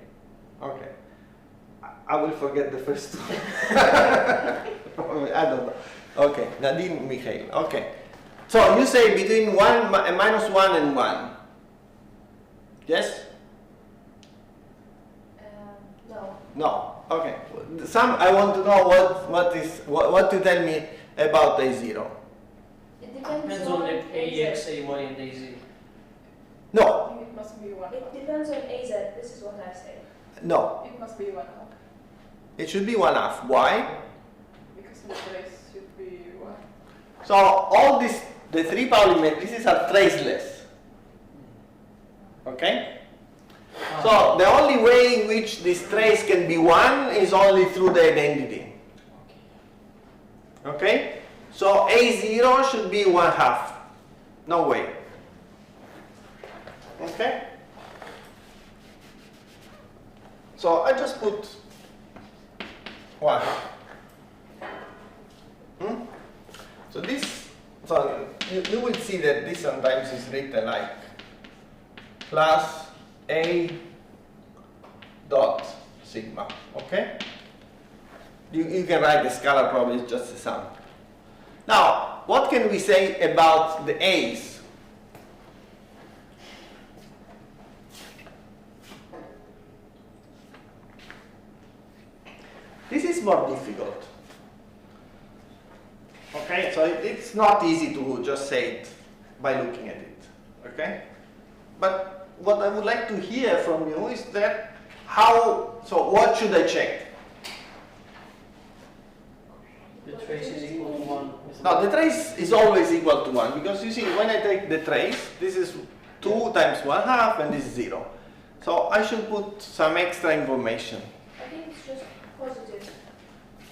Okay. I will forget the first 2. I don't know. Okay, Nadine, Mikhail. Okay. So you say between minus 1 and 1. Yes? No. No. Okay. I want to know what to tell me about A0. It depends, Depends on the AX, AZ. AY, and AZ. No. It must be one. It depends on AZ. This is what I say. No. It must be one half. It should be 1/2. Why? Because the trace should be one. So all this, the 3 Pauli matrices are traceless. Okay? So the only way in which this trace can be 1 is only through the identity. Okay? So A0 should be 1/2. No way. Okay? So I just put 1. So this, so you will see that this sometimes is written like plus A dot sigma, okay? You can write the scalar probably it's just a sum. Now, what can we say about the A's? This is more difficult. Okay, so it's not easy to just say it by looking at it. Okay? But what I would like to hear from you is that so what should I check? The trace is equal to 1. Now, the trace is always equal to 1 because you see, when I take the trace, this is 2 times 1/2 and this is 0. So I should put some extra information. I think it's just positive.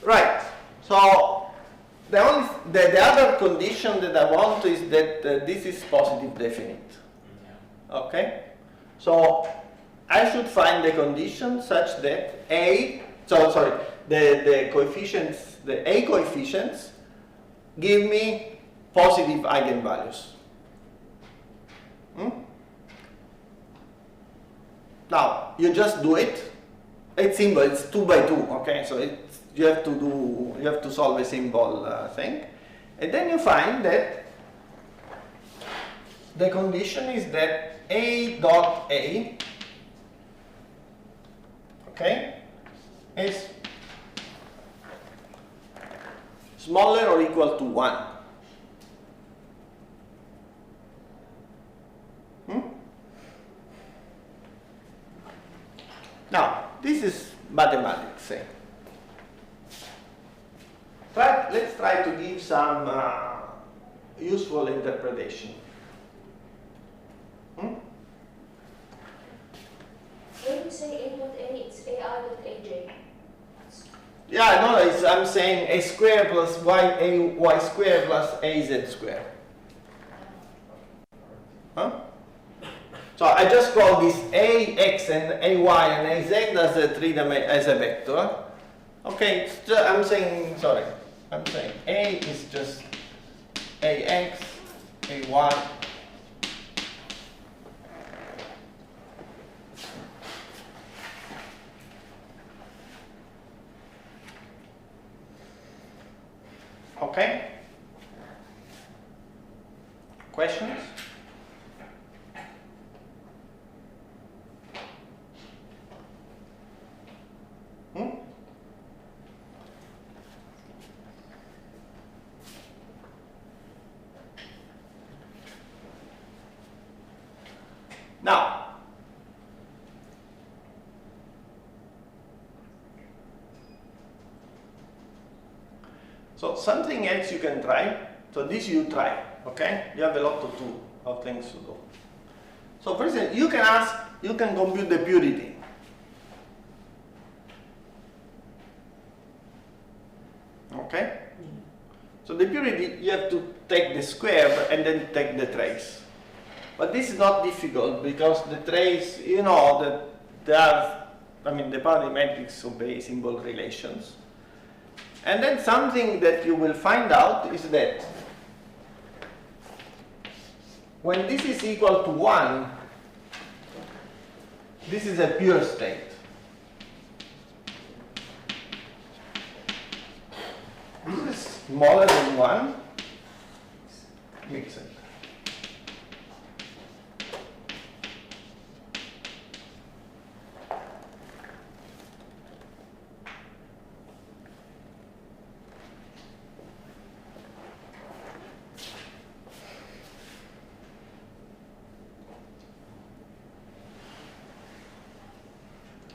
Right. So the other condition that I want is that this is positive definite. Okay. So I should find the condition such that the coefficients, the A coefficients, give me positive eigenvalues. Now you just do it. It's simple. It's 2 by 2. Okay. So you have to solve a symbol thing, and then you find that the condition is that A dot A, okay, is smaller or equal to 1. Now, this is mathematics, say. let's try to give some useful interpretation. When you say A.A, it's AI.AJ. Yeah, no, I'm saying a square plus y square plus az square. Huh? So I just call this ax and ay and az as a as a vector. Okay, I'm saying a is just ax, ay. Okay? Questions? Now, so something else you can try. So this you try, okay? You have a lot to do, of things to do. So for example, you can compute the purity. Okay? So the purity, you have to take the square and then take the trace. But this is not difficult because the trace, you know, that there are, the parametrics obey symbol relations. And then something that you will find out is that when this is equal to 1, this is a pure state. This is smaller than 1, mixed.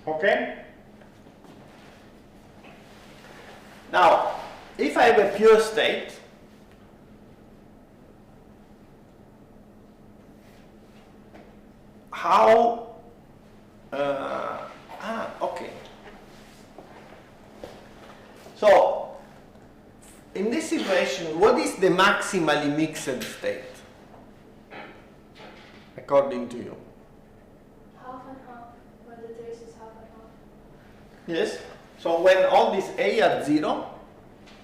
Okay? Now, if I have a pure state, how, okay. So, in this situation, what is the maximally mixed state, according to you? Half and half, when the trace is half and half. Yes. So when all these A are 0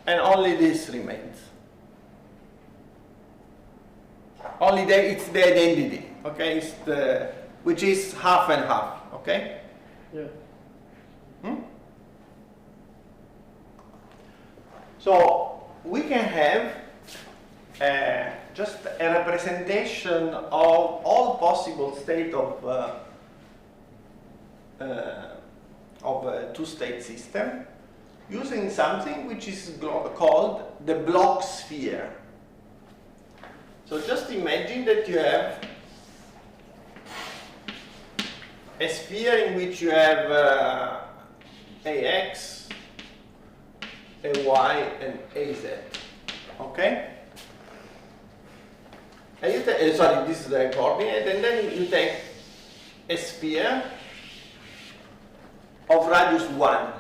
and only this remains. Only it's the identity, okay? It's which is half and half, okay? Yeah. So we can have just a representation of all possible state of a two-state system using something which is called the Bloch Sphere. So just imagine that you have a sphere in which you have AX, AY, and AZ. Okay? And you sorry, this is the coordinate, and then you take a sphere of radius 1.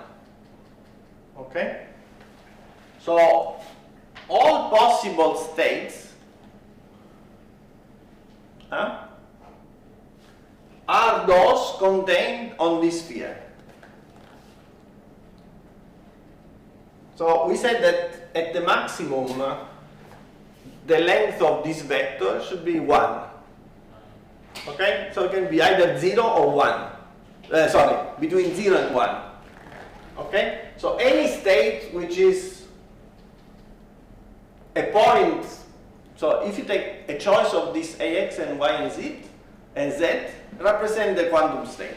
Okay? So all possible states are those contained on this sphere. So we said that at the maximum, the length of this vector should be 1. Okay? So it can be either 0 or 1. Between 0 and 1. Okay? So any state which is a point, so if you take a choice of this AX and Y and Z, represent the quantum state.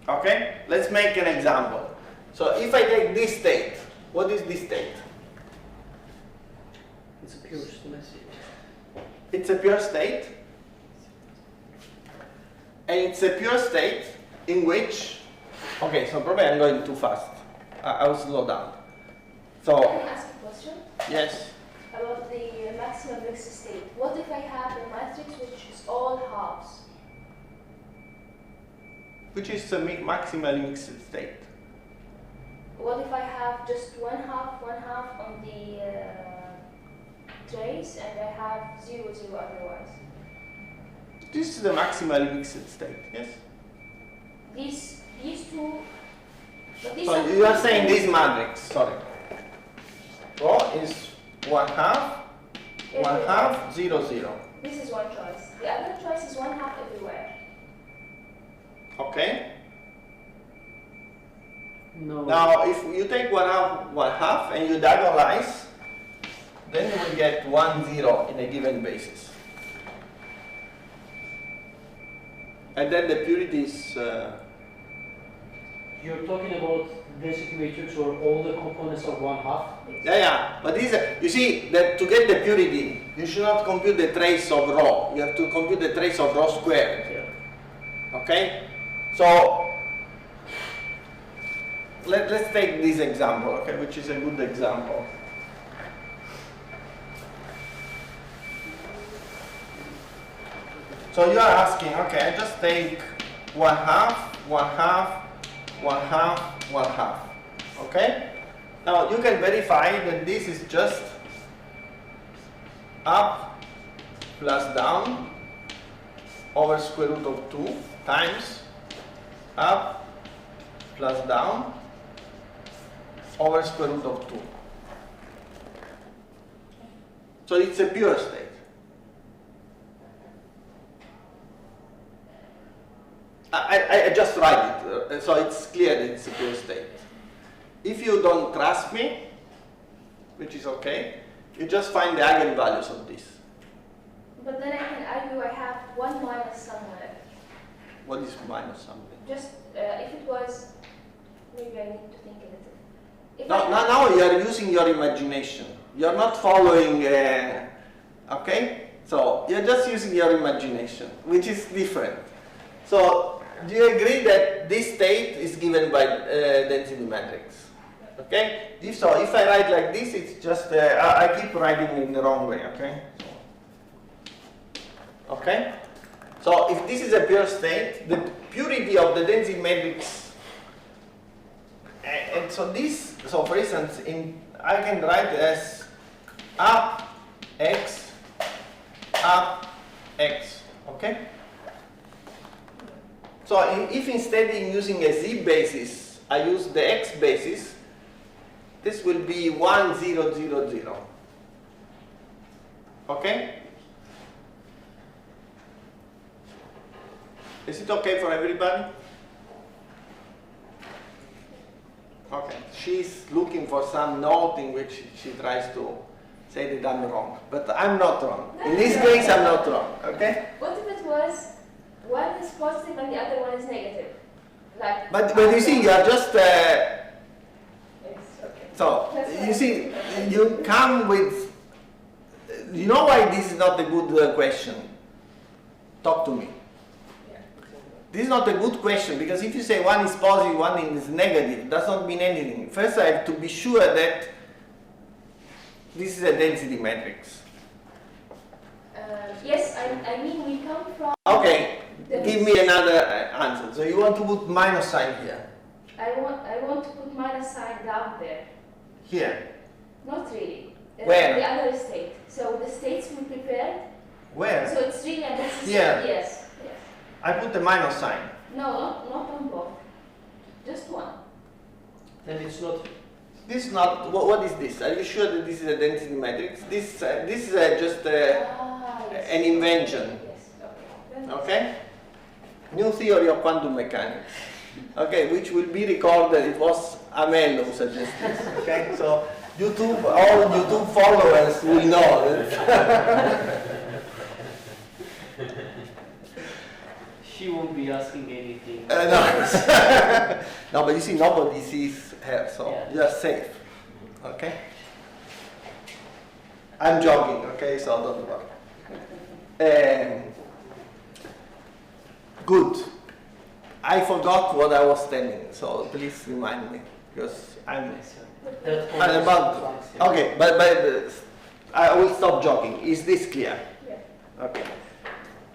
Okay? Let's make an example. So if I take this state, what is this state? It's a pure state. It's a pure state. And it's a pure state in which, okay, so probably I'm going too fast. I will slow down. Can So, I ask a question yes, about the maximum mixed state? What if I have a matrix which is all halves? which is the maximally mixed state? What if I have just one half on the trace, and I have 0, 0 otherwise? This is the maximally mixed state, yes? These two. But these So are you are saying this matrix, sorry. Rho is 1/2, everywhere. 1/2, 0, 0. This is one choice. The other choice is 1/2 everywhere. Okay? No. Now, if you take 1/2, 1/2 and you diagonalize, then you will get 1, 0 in a given basis. And then the purity is, You're talking about density matrix where all the components are 1/2. yeah. But this, you see, that to get the purity, you should not compute the trace of rho. You have to compute the trace of rho squared. Yeah. Okay? So, let's take this example, okay, which is a good example. So you are asking, okay, I just take 1/2, 1/2, 1/2, 1/2. Okay? Now you can verify that this is just up plus down over square root of 2 times up plus down over square root of 2. So it's a pure state. I just write it, so it's clear that it's a pure state. If you don't trust me, which is okay, you just find the eigenvalues of this. But then I can argue I have 1 minus somewhere. What is minus something? Just if it was, maybe I need to think a little. If No, I now you are using your imagination. You are not following, okay? So you're just using your imagination, which is different. So do you agree that this state is given by density matrix? Okay? If so, if I write like this, it's just, I keep writing in the wrong way, okay? Okay? So if this is a pure state, the purity of the density matrix, and so this, so for instance, I can write as up x, okay? So if instead in using a z basis, I use the x basis, this will be 1, 0, 0, 0. Okay? Is it okay for everybody? Okay. She's looking for some note in which she tries to say that I'm wrong. But I'm not wrong. In this case, I'm not wrong. Okay? What if it was one is positive and the other one is negative? Like. But you see, you are just. Yes, okay. So, That's you fine. see, you come with. You know why this is not a good question? Talk to me. This is not a good question because if you say one is positive, one is negative, it does not mean anything. First, I have to be sure that this is a density matrix. Yes, I mean we come from. Okay, give me another answer. So you want to put minus sign here? I want to put minus sign down there. Here? Not really. Where? The other state. So the states we prepared. Where? So it's really unnecessary. Here. Yes. Yes. I put the minus sign. No, not on both. Just one. Then it's not. This is not. What is this? Are you sure that this is a density matrix? This is just Yes. an invention. Yes. Okay. Okay? New theory of quantum mechanics. Okay, which will be recorded. It was Amel who suggested this. Okay, so YouTube, all YouTube followers will know that. She won't be asking anything. No. No, but you see, nobody sees her, so Yeah. you are safe. Okay? I'm joking, okay, so don't worry. Good. I forgot what I was telling, so please remind me. because I'm That I'm about. Okay, but I will stop joking. Is this clear? Yeah. Okay.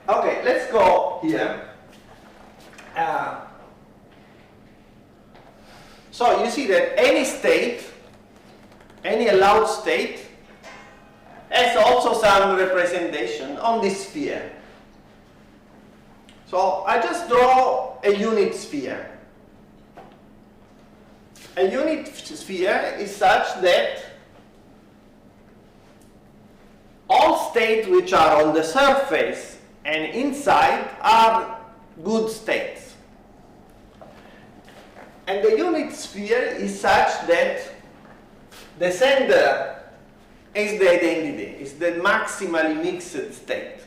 Okay, let's go here. So you see that any state, any allowed state, has also some representation on this sphere. So I just draw a unit sphere. A unit sphere is such that all states which are on the surface and inside are good states. And the unit sphere is such that the center is the identity, is the maximally mixed state.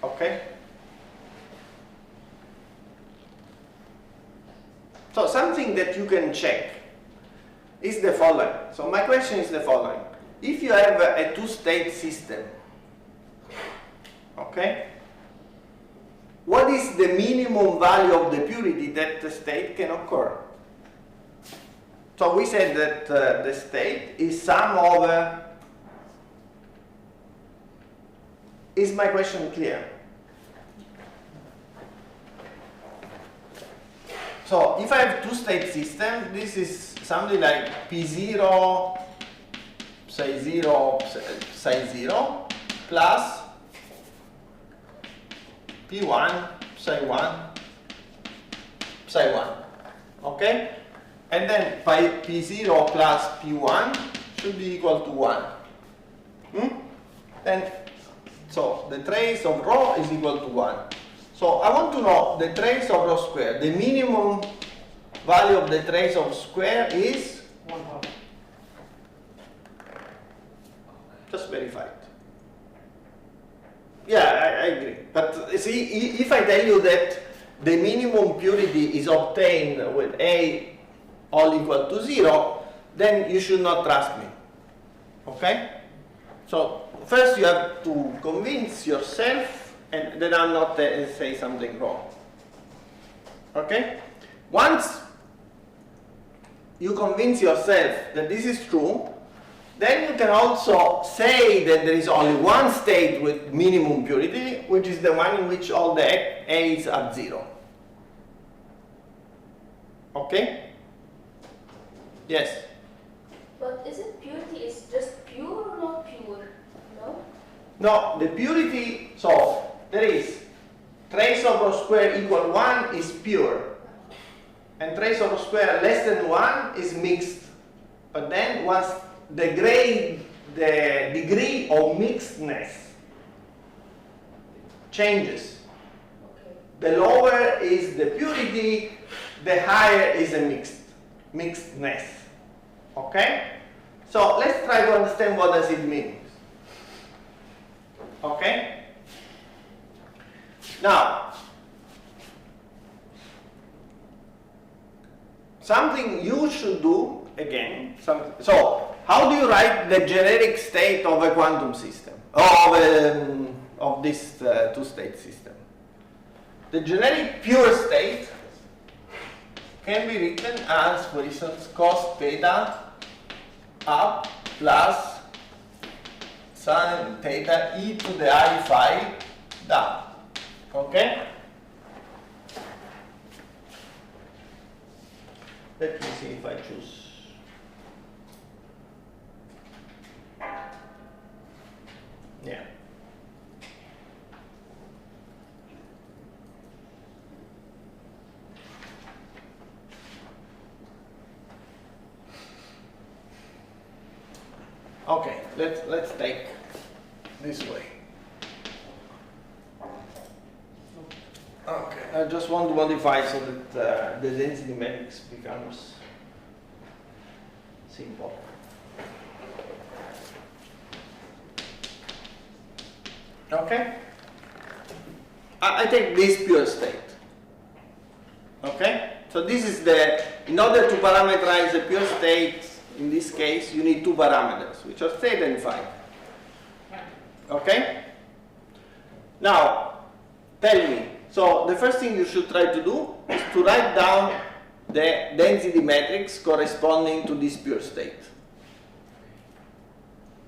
Okay? So something that you can check is the following. So my question is the following. If you have a two-state system, okay, what is the minimum value of the purity that the state can occur? So we said that the state is sum over. Is my question clear? So if I have two-state system, this is something like P0, say 0, say 0, plus P1, say 1, say 1. Okay? And then P0 plus P1 should be equal to 1. Then, so the trace of rho is equal to 1. So I want to know the trace of rho square. The minimum value of the trace of square is 1/2. just verify it. Yeah, I agree. But see, if I tell you that the minimum purity is obtained with A all equal to 0, then you should not trust me. Okay? So first you have to convince yourself and then I'm not say something wrong. Okay? Once you convince yourself that this is true, then you can also say that there is only one state with minimum purity, which is the one in which all the A's are 0. Okay? Yes? But isn't purity is just pure or not pure? No? No, the purity, so there is trace of rho square equal 1 is pure. And trace of rho square less than 1 is mixed. But then once the degree of mixedness changes. Okay. The lower is the purity, the higher is a mixedness. Okay? So let's try to understand what does it mean. Okay? Now, something you should do again. So, how do you write the generic state of a quantum system, of this two-state system? The generic pure state can be written as, for instance, cos theta up plus sin theta e to the I phi down. Okay? Let me see if I choose. Yeah. Okay, let's take this way. Okay, I just want to modify so that the density matrix becomes simple. Okay? I take this pure state. Okay? So this is in order to parameterize a pure state, in this case, you need two parameters, which are state and phi. Okay? Now, tell me. So the first thing you should try to do is to write down the density matrix corresponding to this pure state.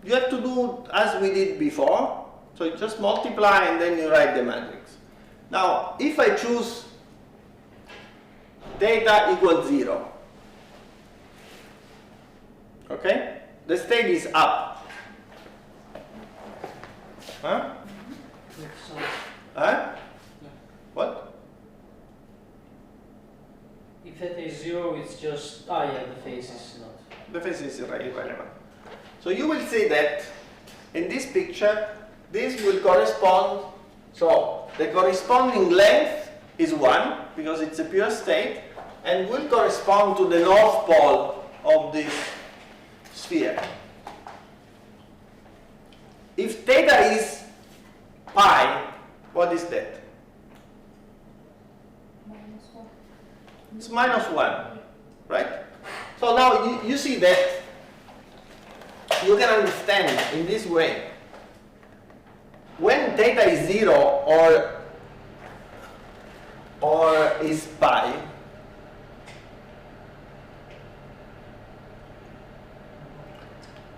You have to do as we did before, so you just multiply and then you write the matrix. Now, if I choose theta equals 0, okay, the state is up. Huh? Huh? What? If theta is 0, it's just, yeah, the phase is not. The phase is irrelevant. So you will see that in this picture, this will correspond, so the corresponding length is 1 because it's a pure state and will correspond to the north pole of this sphere. If theta is pi, what is that? It's -1, right? So now you see that you can understand in this way. When theta is 0 or is pi,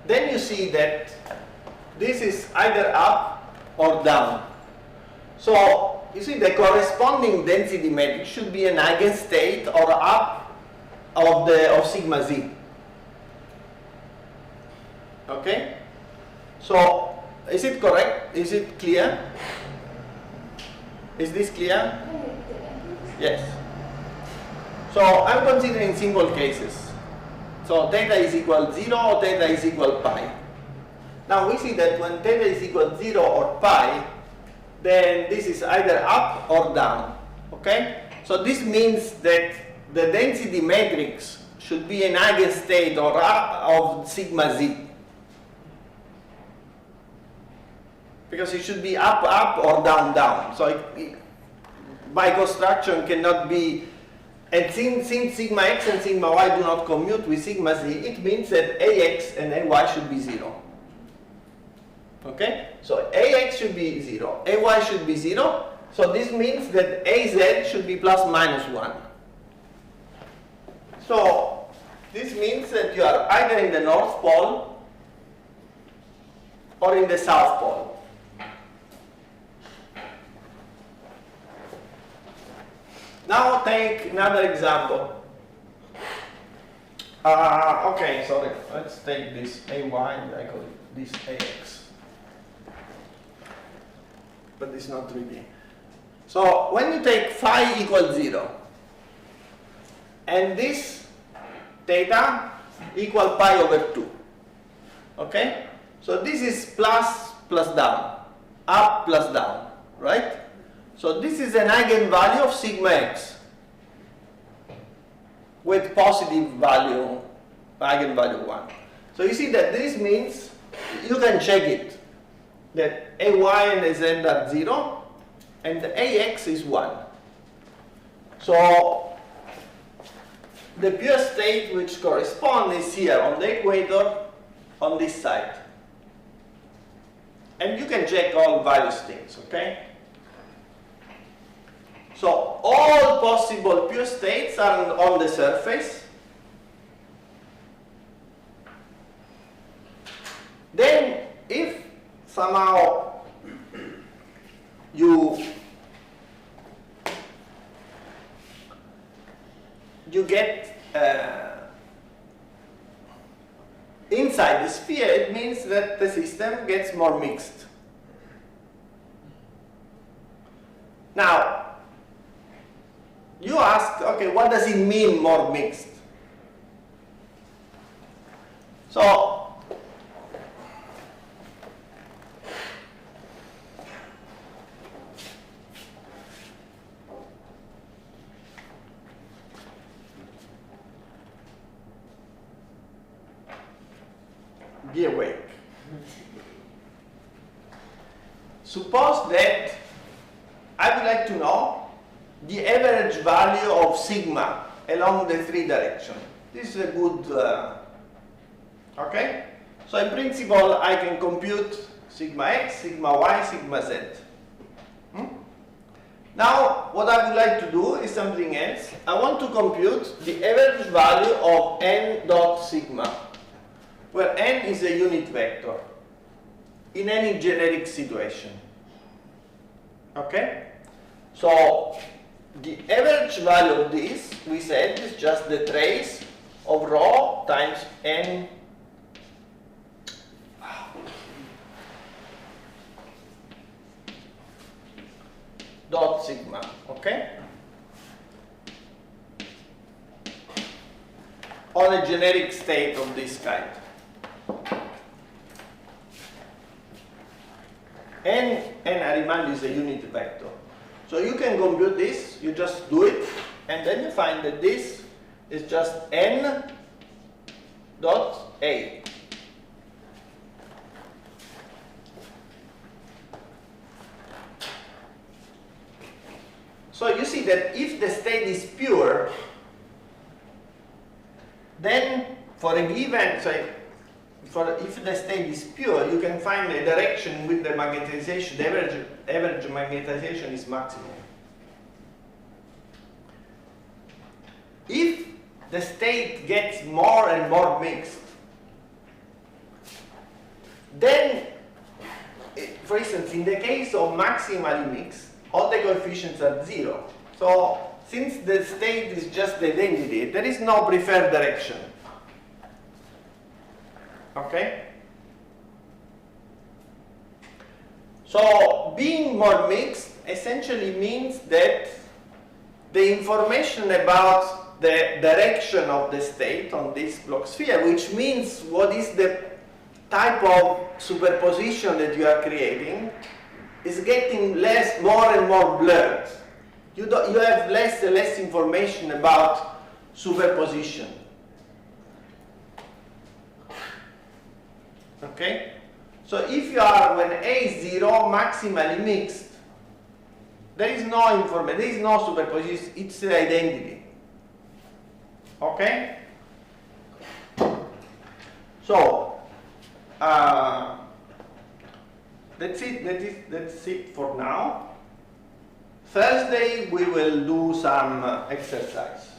then you see that this is either up or down. So you see the corresponding density matrix should be an eigenstate or up of sigma z. Okay? So is it correct? Is it clear? Is this clear? Can you repeat again, please? Yes. So I'm considering simple cases. So theta is equal 0 or theta is equal pi. Now we see that when theta is equal 0 or pi, then this is either up or down. Okay? So this means that the density matrix should be an eigenstate or of sigma z. Because it should be up, up, or down, down. So by construction cannot be, and since sigma x and sigma y do not commute with sigma z, it means that ax and ay should be 0. Okay? So ax should be 0, ay should be 0. So this means that az should be plus minus 1. So this means that you are either in the north pole or in the south pole. Now take another example. Okay, sorry. Let's take this ay, I call it this ax. But it's not really. So when you take phi equals 0, and this theta equal pi over 2. Okay? So this is plus down, up plus down, right? So this is an eigenvalue of sigma x with positive value, eigenvalue 1. So you see that this means, you can check it, that ay and az are 0 and the ax is 1. So the pure state which corresponds is here on the equator on this side. And you can check all various things, okay? So all possible pure states are on the surface. Then if somehow you get inside the sphere, it means that the system gets more mixed. Now, you ask, okay, what does it mean more mixed? So, be awake. Suppose that I would like to know the average value of sigma along the 3 directions. This is a good, okay? So in principle, I can compute sigma x, sigma y, sigma z. Now, what I would like to do is something else. I want to compute the average value of n dot sigma, where n is a unit vector in any generic situation. Okay? So, the average value of this, we said, is just the trace of rho times n dot sigma, okay? On a generic state of this kind. And I remind you is a unit vector. So you can compute this, you just do it, and then you find that this is just n dot a. So you see that if the state is pure, then for a given, if the state is pure, you can find a direction with the magnetization, the average magnetization is maximum. If the state gets more and more mixed, then, for instance, in the case of maximally mixed, all the coefficients are 0. So, since the state is just the identity, there is no preferred direction. Okay? So, being more mixed essentially means that the information about the direction of the state on this Bloch sphere, which means what is the type of superposition that you are creating, is getting more and more blurred. You have less and less information about superposition. Okay? So if you are, when A is 0, maximally mixed, there is no information, there is no superposition, it's the identity. Okay? So, that's it for now. Thursday we will do some exercise.